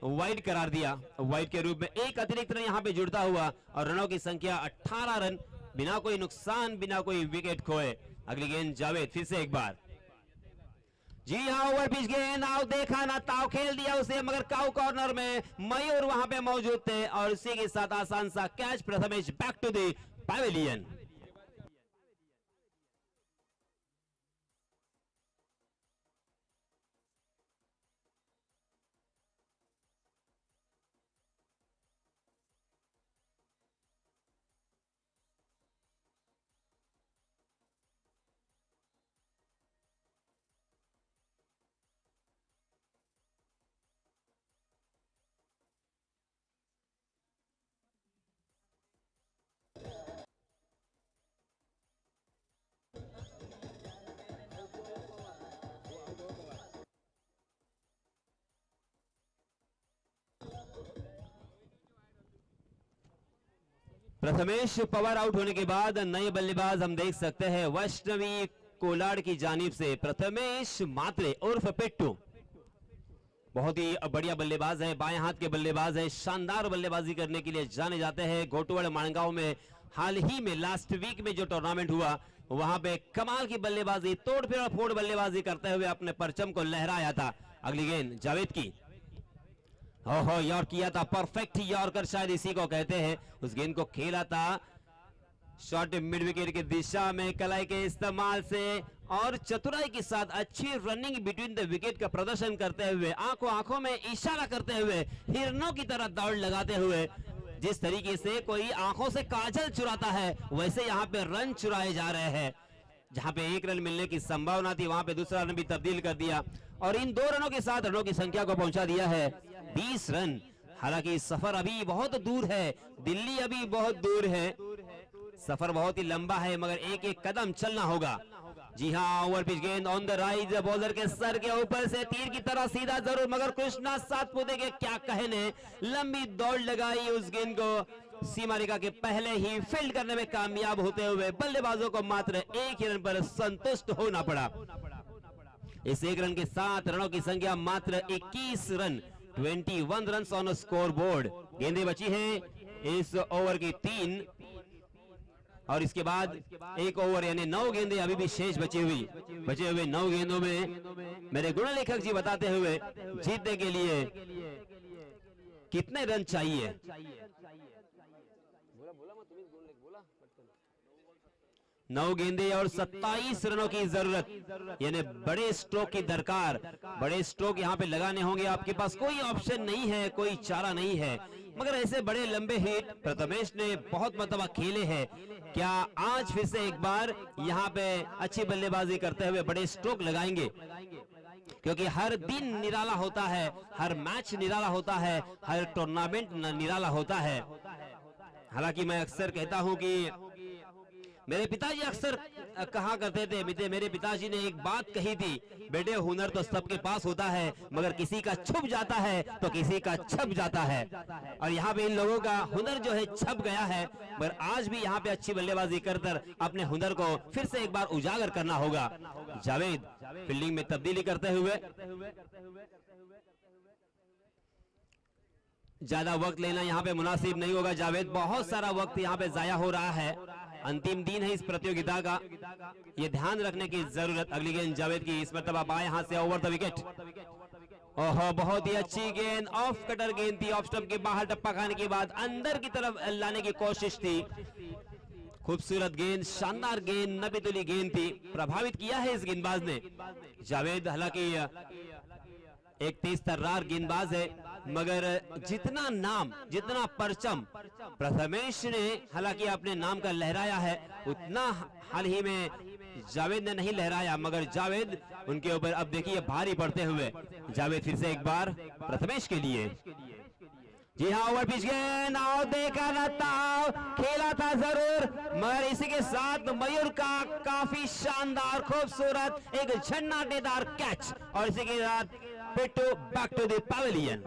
वाइड करार दिया। वाइड के रूप में एक अतिरिक्त रन यहां पे जुड़ता हुआ और रनों की संख्या 18 रन, बिना कोई नुकसान, बिना कोई विकेट खोए। अगली गेंद जावेद फिर से एक बार। जी हाँ, ओवर पिच गेंद, आओ देखा ना ताव खेल दिया उसे, मगर काउ कॉर्नर में मयूर वहां पे मौजूद थे और इसी के साथ आसान सा कैच। Prathamesh back to the pavilion. Prathamesh Pawar out होने के बाद नए बल्लेबाज हम देख सकते हैं वैष्णवी कोलाड की जानिब से प्रथमेश मात्रे उर्फ पिट्टू। बहुत ही बढ़िया बल्लेबाज है, बाएं हाथ के बल्लेबाज है, शानदार बल्लेबाजी करने के लिए जाने जाते हैं। घोटुवड़ माणगांव में हाल ही में लास्ट वीक में जो टूर्नामेंट हुआ, वहां पे कमाल की बल्लेबाजी, तोड़ फोड़ बल्लेबाजी करते हुए अपने परचम को लहराया था। अगली गेंद जावेद की। हो यॉर्क किया था, परफेक्ट यॉर्कर शायद इसी को कहते हैं। उस गेंद को खेला था शॉर्ट मिड विकेट की दिशा में कलाई के इस्तेमाल से और चतुराई के साथ अच्छी रनिंग बिटवीन द विकेट का प्रदर्शन करते हुए, आंखों में इशारा करते हुए, हिरनों की तरह दौड़ लगाते हुए, जिस तरीके से कोई आंखों से काजल चुराता है, वैसे यहाँ पे रन चुराए जा रहे हैं। जहां पे 1 रन मिलने की संभावना थी, वहां पे दूसरा रन भी तब्दील कर दिया और इन 2 रनों के साथ रनों की संख्या को पहुंचा दिया है 20 रन। हालांकि सफर अभी बहुत दूर है, दिल्ली अभी बहुत दूर है, सफर बहुत ही लंबा है, मगर एक एक कदम चलना होगा। जी हां, ओवर पिच गेंद ऑन द राइज, बॉलर के सर के ऊपर से तीर की तरह सीधा जरूर, मगर कृष्णा सातपुते के क्या कहने, लंबी दौड़ लगाई, उस गेंद को सीमा रेखा के पहले ही फील्ड करने में कामयाब होते हुए बल्लेबाजों को मात्र 1 ही रन पर संतुष्ट होना पड़ा। इस 1 रन के साथ रनों की संख्या मात्र 21 run, 21 run on score board. गेंदें बची हैं इस ओवर की 3 और इसके बाद 1 ओवर यानी 9 गेंदें अभी भी शेष बचे हुए 9 गेंदों में मेरे गुण लेखक जी बताते हुए जीतने के लिए कितने रन चाहिए। 9 गेंदे और 27 रनों की जरूरत, यानी बड़े स्ट्रोक की दरकार, बड़े स्ट्रोक यहां पे लगाने होंगे। आपके पास कोई ऑप्शन नहीं है, कोई चारा नहीं है, मगर ऐसे बड़े लंबे हिट प्रथमेश ने बहुत मरतबा खेले हैं। क्या आज फिर से एक बार यहां पे अच्छी बल्लेबाजी करते हुए बड़े स्ट्रोक लगाएंगे? क्योंकि हर दिन निराला होता है, हर मैच निराला होता है, हर टूर्नामेंट निराला होता है। हालांकि मैं अक्सर कहता हूं कि मेरे पिताजी अक्सर कहा करते थे, मेरे पिताजी ने एक बात कही थी, बेटे हुनर तो सबके पास होता है मगर किसी का छुप जाता है तो किसी का छप जाता है। और यहाँ पे इन लोगों का हुनर जो है छप गया है, मगर आज भी यहाँ पे अच्छी बल्लेबाजी कर अपने हुनर को फिर से एक बार उजागर करना होगा। जावेद फील्डिंग में तब्दीली करते हुए, ज्यादा वक्त लेना यहाँ पे मुनासिब नहीं होगा। जावेद बहुत सारा वक्त यहाँ पे जाया हो रहा है, अंतिम दिन है इस प्रतियोगिता का, ये ध्यान रखने की जरूरत। अगली गेंद जावेद की, इस मरतबा बाएं हाथ से ओवर द विकेट। ओहो बहुत ही अच्छी गेंद, ऑफ कटर गेंद थी, ऑफ स्टंप के बाहर टप्पा खाने के बाद अंदर की तरफ लाने की कोशिश थी। खूबसूरत गेंद, शानदार गेंद, नबीतुली गेंद थी, प्रभावित किया है इस गेंदबाज ने। जावेद हालांकि एक तेज तर्रार गेंदबाज है, मगर जितना नाम, जितना परचम प्रथमेश ने हालांकि अपने नाम का लहराया है, उतना हाल ही में जावेद ने नहीं लहराया। मगर जावेद उनके ऊपर अब देखिए भारी पड़ते हुए। जावेद फिर से एक बार प्रथमेश के लिए। जी हाँ, ओवर पिच गेंद, आओ देखा न ताओ, खेला था जरूर, मगर इसी के साथ मयूर का काफी शानदार खूबसूरत एक झन्नाटेदार कैच, और इसी के साथ पिट्टू बैक टू द पवेलियन।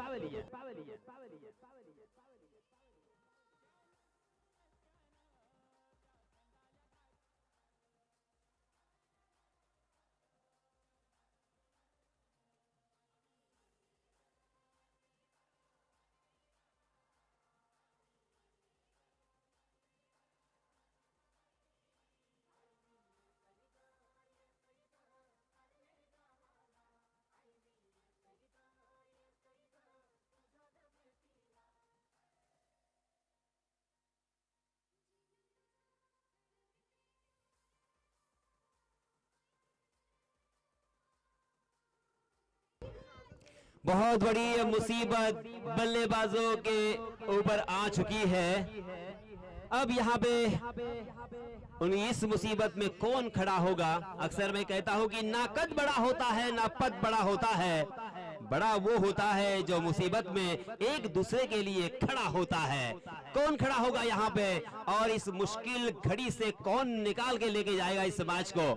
बहुत बड़ी मुसीबत बल्लेबाजों के ऊपर आ चुकी है। अब यहाँ पे इस मुसीबत में कौन खड़ा होगा? अक्सर मैं कहता हूँ कि ना कद बड़ा होता है ना पद बड़ा होता है, बड़ा वो होता है जो मुसीबत में एक दूसरे के लिए खड़ा होता है। कौन खड़ा होगा यहाँ पे, और इस मुश्किल घड़ी से कौन निकाल के लेके जाएगा इस मैच को?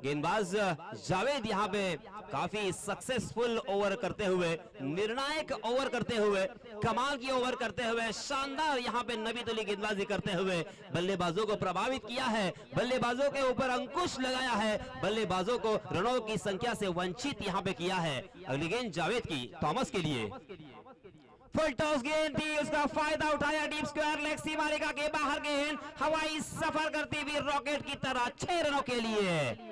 गेंदबाज जावेद यहाँ पे काफी सक्सेसफुल ओवर करते हुए, निर्णायक ओवर करते हुए, कमाल की ओवर करते हुए, शानदार यहाँ पे नबीतुली गेंदबाजी करते हुए बल्लेबाजों को प्रभावित किया है, बल्लेबाजों के ऊपर अंकुश लगाया है, बल्लेबाजों को रनों की संख्या से वंचित यहाँ पे किया है। अगली गेंद जावेद की, थॉमस के लिए। फुल टॉस गेंद थी, उसका फायदा उठाया डीप स्क्वायर लेग सीमा रेखा के बाहर गेंद हवाई सफर करती हुई रॉकेट की तरह 6 रनों के लिए।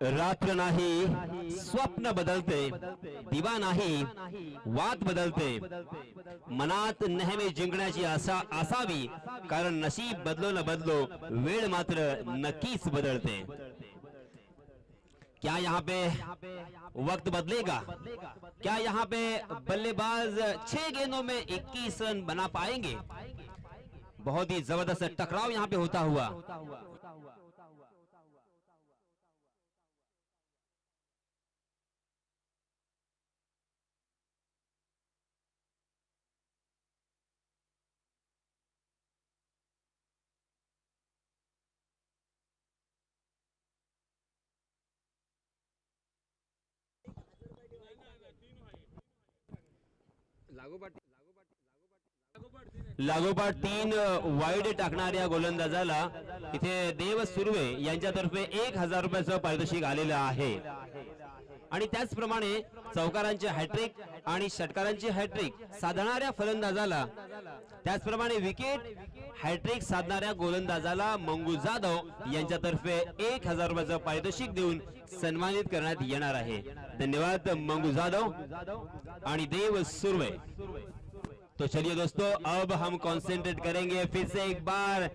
रात्र नाही स्वप्न बदलते, दिवा नाही वात बदलते, मनात नेहमी जिंकण्याची आशा असावी, कारण नशीब बदलो न बदलो वेळ मात्र नक्कीच बदलते। क्या यहाँ पे वक्त बदलेगा? क्या यहाँ पे बल्लेबाज 6 गेंदों में 21 रन बना पाएंगे? बहुत ही जबरदस्त टकराव यहाँ पे होता हुआ। लागोपाठ 3 वाईड टाकणाऱ्या गोलंदाजाला इथे देव सुर्वे यांच्यातर्फे 1000 रुपयाचं पारितोषिक आलेलं आहे. आणि त्याचप्रमाणे चौकारांचे हॅट्रिक आणि षटकारांचे हॅट्रिक साधणाऱ्या फलंदाजाला, त्याचप्रमाणे विकेट हॅट्रिक साधणाऱ्या गोलंदाजाला मंगू जाधव यांच्यातर्फे 1000 रुपयाचं पारितोषिक देऊन सन्मानित करण्यात येणार आहे. धन्यवाद मंगू जाधव आणि देव सुर्वे. तो चलिए दोस्तों, अब हम कंसंट्रेट करेंगे फिर से एक बार.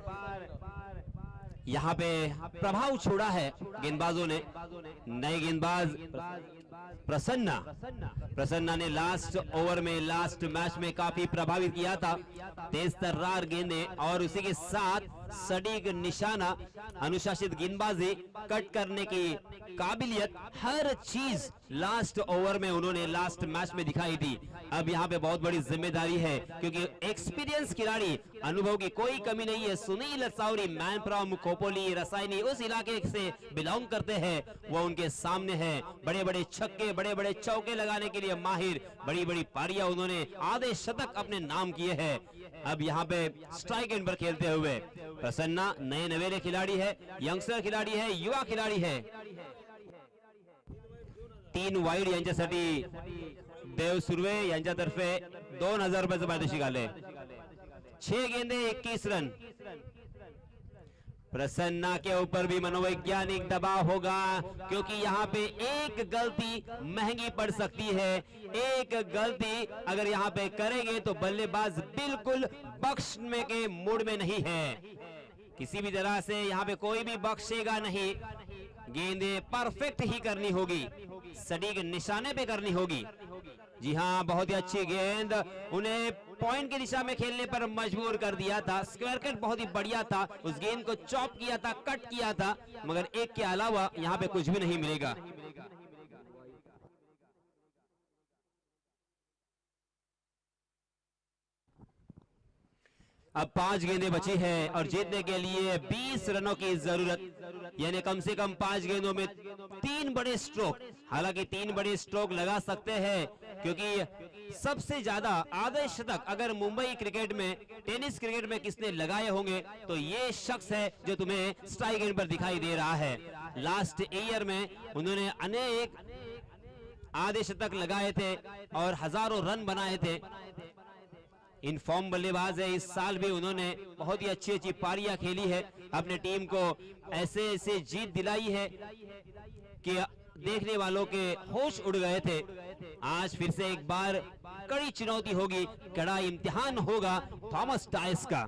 यहाँ पे प्रभाव छोड़ा है गेंदबाजों ने. नए गेंदबाज प्रसन्ना ने लास्ट ओवर में, लास्ट मैच में काफी प्रभावित किया था. तेज तर्रार गेंदें और उसी के साथ सटीक निशाना, अनुशासित गेंदबाजी, कट करने की काबिलियत, हर चीज लास्ट ओवर में उन्होंने लास्ट मैच में दिखाई थी. अब यहाँ पे बहुत बड़ी जिम्मेदारी है क्योंकि एक्सपीरियंस खिलाड़ी, अनुभव की कोई कमी नहीं है. सुनील सावरी, मैन फ्रॉम खोपोली रसायनी, उस इलाके से बिलोंग करते हैं, वो उनके सामने है. बड़े बड़े छक्के, बड़े बड़े चौके लगाने के लिए माहिर, बड़ी बड़ी पारियां उन्होंने, आधे शतक अपने नाम किए हैं. अब यहाँ पे स्ट्राइक एंड पर खेलते हुए प्रसन्ना नए नवेले खिलाड़ी है, यंगस्टर खिलाड़ी है, युवा खिलाड़ी है. 3 वाईड यांच्यासाठी देव सुर्वे यांच्यातर्फे 2000 रुपयाचं पारितोषिक आले. 6 गेंदे 21 रन. प्रसन्ना के ऊपर भी मनोवैज्ञानिक दबाव होगा क्योंकि यहाँ पे एक गलती महंगी पड़ सकती है. एक गलती अगर यहाँ पे करेंगे तो बल्लेबाज बिल्कुल बख्शने के मूड में नहीं है. किसी भी तरह से यहाँ पे कोई भी बख्शेगा नहीं. गेंदें परफेक्ट ही करनी होगी, सटीक निशाने पे करनी होगी. जी हाँ, बहुत ही अच्छी गेंद, उन्हें पॉइंट की दिशा में खेलने पर मजबूर कर दिया था. स्क्वायर कट बहुत ही बढ़िया था, उस गेंद को चॉप किया था, कट किया था, मगर एक के अलावा यहाँ पे कुछ भी नहीं मिलेगा. अब 5 गेंदें बची है और जीतने के लिए 20 रनों की जरूरत, यानी कम से कम 5 गेंदों में 3 बड़े स्ट्रोक. हालांकि 3 बड़े स्ट्रोक लगा सकते हैं क्योंकि सबसे ज्यादा आधे शतक अगर मुंबई क्रिकेट में, टेनिस क्रिकेट में किसने लगाए होंगे तो ये शख्स है जो तुम्हें स्ट्राइक एंड पर दिखाई दे रहा है. लास्ट ईयर में उन्होंने अनेक आधे शतक लगाए थे और हजारों रन बनाए थे. इनफॉर्म बल्लेबाज है. इस साल भी उन्होंने बहुत ही अच्छी अच्छी पारियां खेली है, अपने टीम को ऐसे ऐसे जीत दिलाई है कि देखने वालों के होश उड़ गए थे. आज फिर से एक बार कड़ी चुनौती होगी, कड़ा इम्तिहान होगा थॉमस डायस का.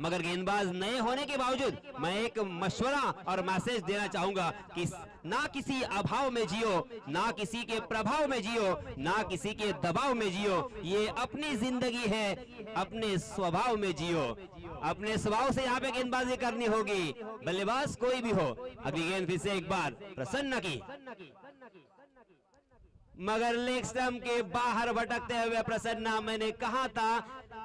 मगर गेंदबाज नए होने के बावजूद मैं एक मशवरा और मैसेज देना चाहूंगा कि ना किसी अभाव में जियो, ना किसी के प्रभाव में जियो, ना किसी के दबाव में जियो. ये अपनी जिंदगी है, अपने स्वभाव में जियो. अपने स्वभाव से यहाँ पे गेंदबाजी करनी होगी, बल्लेबाज कोई भी हो. अभी गेंद फिर से एक बार प्रसन्न की, मगर लेग स्टंप के बाहर भटकते हुए प्रसन्ना. मैंने कहा था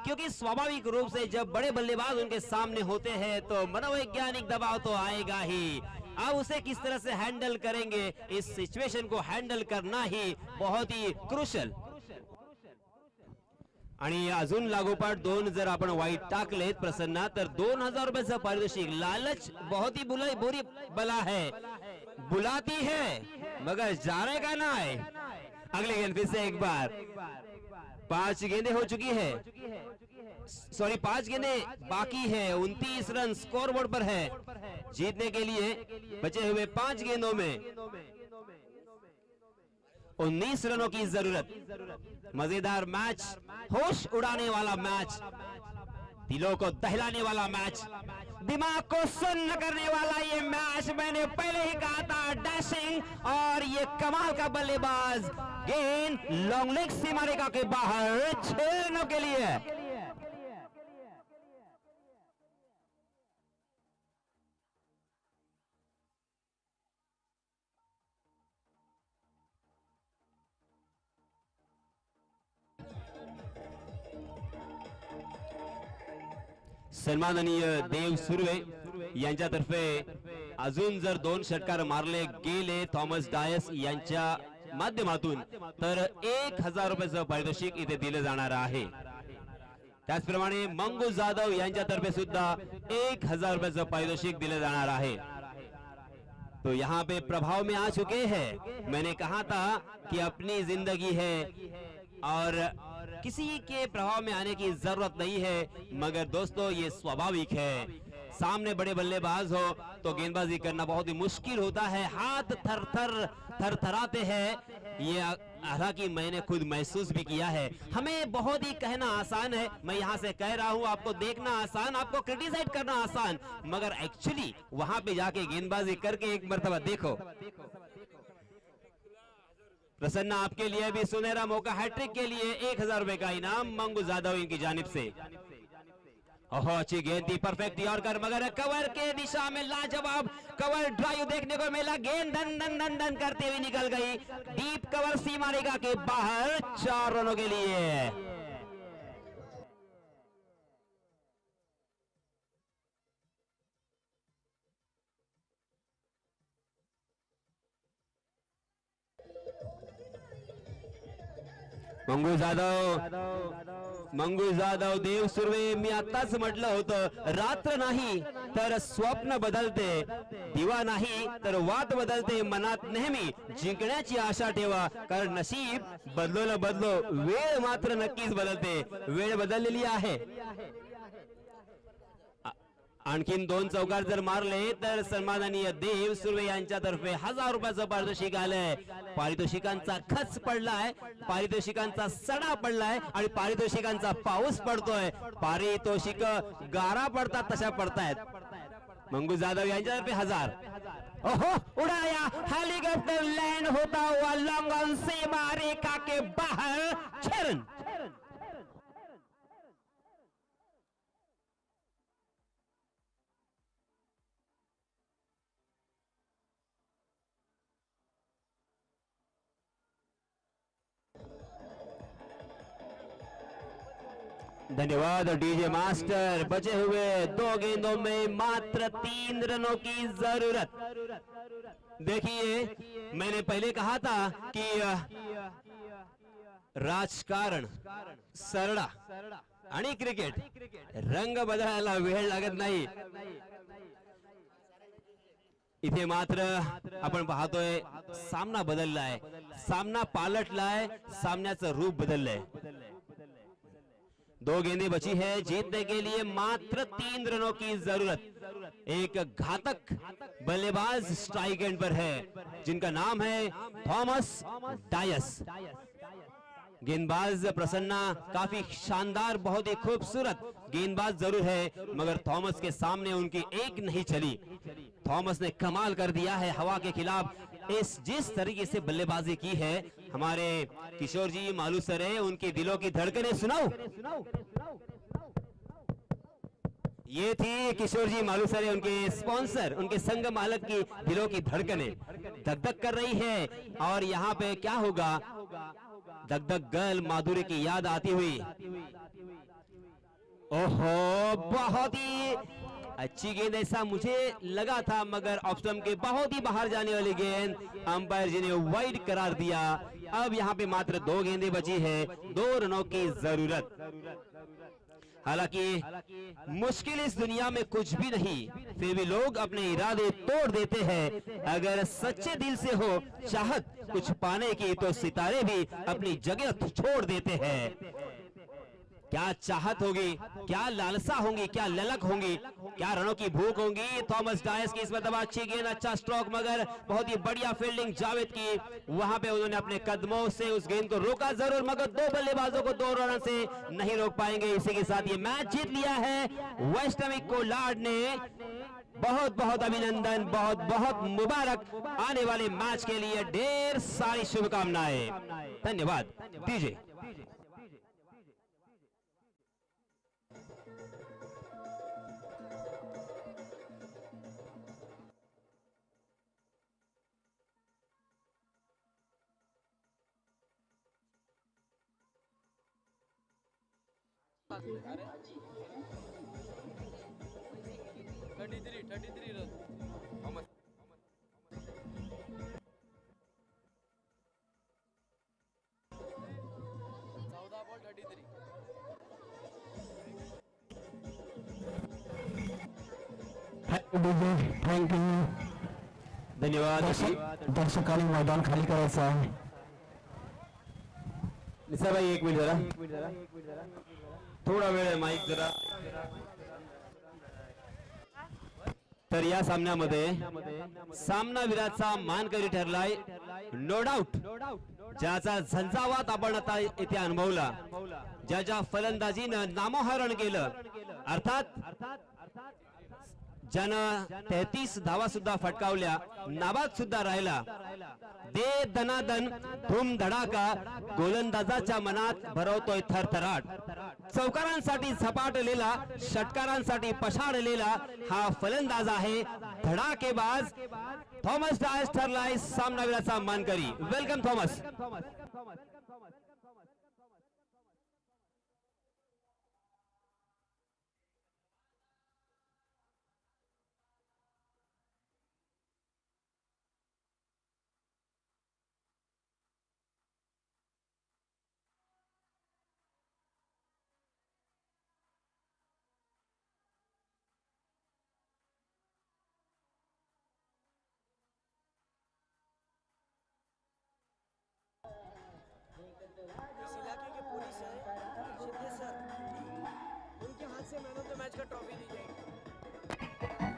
क्योंकि स्वाभाविक रूप से जब बड़े बल्लेबाज उनके सामने होते हैं तो मनोवैज्ञानिक दबाव तो आएगा ही. अब उसे किस तरह से हैंडल करेंगे, इस सिचुएशन को हैंडल करना ही बहुत ही क्रुशल. आणि अजून लागोपाठ 2 जर आपण वाईट टाकलेत प्रसन्ना तर 2000 रुपयाचं पारितोषिक. लालच बहुत ही बुरी बला है, बुलाती है मगर जाने का ना है. अगले गेंद फिर से एक बार. 5 गेंदें हो चुकी है, सॉरी 5 गेंदें बाकी है. 29 रन स्कोर बोर्ड पर है. जीतने के लिए बचे हुए 5 गेंदों में 19 रनों की जरूरत. मजेदार मैच, होश उड़ाने वाला मैच, दिलों को दहलाने वाला मैच, दिमाग को सुन्न करने वाला ये मैच. मैंने पहले ही कहा था डैशिंग और ये कमाल का बल्लेबाज. गेंद लॉन्ग लेग सीमा रेखा के बाहर 6 रनों के लिए. सन्माननीय देव सुर्वे यांच्यातर्फे अजून जर 2 षटकार मारले गेले थॉमस डायस यांच्या माध्यमातून तर 1000 रुपयाचं पारितोषिक इथे दिलं जाणार आहे. त्याचप्रमाणे मंगू जाधव यांच्यातर्फे सुद्धा 1000 रुपयाचं पारितोषिक दिलं जाणार आहे. तो यहाँ पे प्रभाव में आ चुके हैं. मैंने कहा था कि अपनी जिंदगी है और किसी के प्रभाव में आने की जरूरत नहीं है, मगर दोस्तों ये स्वाभाविक है. सामने बड़े बल्लेबाज हो तो गेंदबाजी करना बहुत ही मुश्किल होता है, हाथ थरथराते हैं. ये हालांकि मैंने खुद महसूस भी किया है. हमें बहुत ही कहना आसान है, मैं यहाँ से कह रहा हूँ, आपको देखना आसान, आपको क्रिटिसाइज करना आसान, मगर एक्चुअली वहां पे जाके गेंदबाजी करके एक मर्तबा देखो. प्रसन्ना, आपके लिए भी सुनहरा मौका, हैट्रिक के लिए 1000 रुपए का इनाम मंगू जाधव इनकी जानिब से. ओहो, अच्छी गेंद थी, परफेक्ट यॉर्कर, मगर कवर के दिशा में लाजवाब कवर ड्राइव देखने को मिला. गेंद धन धन धन धन करते हुए निकल गई डीप कवर सीमा रेखा के बाहर 4 रनों के लिए. मंगू जाधव देव सुर्वे, मी आताच म्हटलं होतं, रात्र नाही तर स्वप्न बदलते, दिवा नाही तर वाट बदलते. मनात नेहमी जिंकण्याची आशा ठेवा, कारण नशीब बदलो न बदलो, वेळ मात्र नक्कीच बदलते. वेळ बदललेली आहे. आणखीन 2 चौकार जर मारले तर सन्माननीय देव सुर्वे यांच्यातर्फे 1000 रुपयाचं पारितोषिक आलंय. पारितोषिकांचा खच पडलाय, पारितोषिकांचा सडा पडलाय आणि पारितोषिकांचा पाऊस पडतोय. पारितोषिक गारा पडतात तशा पडतायत. मंगू जाधव यांच्यातर्फे 1000. ओहो, उड़ाया, हेलीकॉप्टर लैंड होता हुआ लॉन्ग ऑन सीमा रेखा के बाहर 6 रन. धन्यवाद डीजे मास्टर. बचे हुए 2 गेंदों में मात्र 3 रनों की जरूरत. देखिए, मैंने पहले कहा था कि राजकारण, सरडा आणि क्रिकेट रंग बदलायला वेळ लागत नाही. इथे मात्र आपण पाहतोय सामना बदललाय, सामना पालटलाय, सामन्याचं रूप बदललंय. 2 गेंदें बची है, जीतने के लिए मात्र 3 रनों की जरूरत. एक घातक बल्लेबाज स्ट्राइक एंड पर है जिनका नाम है थॉमस डायस. गेंदबाज प्रसन्ना काफी शानदार, बहुत ही खूबसूरत गेंदबाज जरूर है, मगर थॉमस के सामने उनकी एक नहीं चली. थॉमस ने कमाल कर दिया है हवा के खिलाफ. जिस तरीके से बल्लेबाजी की है हमारे किशोर जी मालूसरे, उनके दिलों की धड़कनें सुनाओ. ये थी किशोर जी मालूसरे, उनके स्पॉन्सर, उनके संघ मालक की दिलों की धड़कनें धक धक कर रही है. और यहाँ पे क्या होगा, धक धक गर्ल माधुरी की याद आती हुई. ओहो, बहुत ही अच्छी गेंद, ऐसा मुझे लगा था, मगर ऑफ स्टंप के बहुत ही बाहर जाने वाली गेंद अंपायर जी ने वाइड करार दिया. अब यहाँ पे मात्र 2 गेंदें बची है, 2 रनों की जरूरत. हालांकि मुश्किल इस दुनिया में कुछ भी नहीं, फिर भी लोग अपने इरादे तोड़ देते हैं. अगर सच्चे दिल से हो चाहत कुछ पाने की, तो सितारे भी अपनी जगह छोड़ देते हैं. क्या चाहत होगी, क्या लालसा होंगी, क्या ललक होंगी, क्या रनों की भूख होंगी. थॉमस डायस की इस मरतबा अच्छी गेंद, अच्छा स्ट्रोक, मगर बहुत ही बढ़िया फील्डिंग जावेद की. वहां पे उन्होंने अपने कदमों से उस गेंद को रोका जरूर, मगर 2 बल्लेबाजों को 2 रन से नहीं रोक पाएंगे. इसी के साथ ये मैच जीत लिया है वेस्टमिक कोलार्ड ने. बहुत बहुत अभिनंदन, बहुत बहुत मुबारक. आने वाले मैच के लिए ढेर सारी शुभकामनाएं. धन्यवाद. दीजिए. अरे 33 रन. DJ thank you. धन्यवाद दर्शकांनी मैदान खाली करायचं आहे. निसाभाई एक मिनिट जरा थोडा वेळ आहे माईक जरा. तर या सामन्यामध्ये सामनावीराचा मानकरी ठरलाय नो डाऊट, ज्याचा झंझावात आपण आता इथे अनुभवला, ज्याच्या फलंदाजीनं नामोहरण केलं, अर्थात ज्यानं 33 धावा सुद्धा फटकावल्या, नाबाद सुद्धा राहिला. दे दनादन धूम धडाका गोलंदाजाच्या मनात भरवतोय थरथराट. चौकारांसाठी झपाटलेला, षटकारांसाठी पछाडलेला हा फलंदाज आहे, धडाकेबाज थॉमस डायस ठरलाय सामनावीराचा मानकरी. Welcome Thomas. इस इलाके के पुलिस है शिंदे सर, उनके हाथ से मैन ऑफ द मैच का ट्रॉफी दी जाएगी.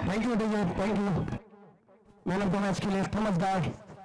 Thank you DJ, thank you. Man of the match के लिए थॉमस डाय.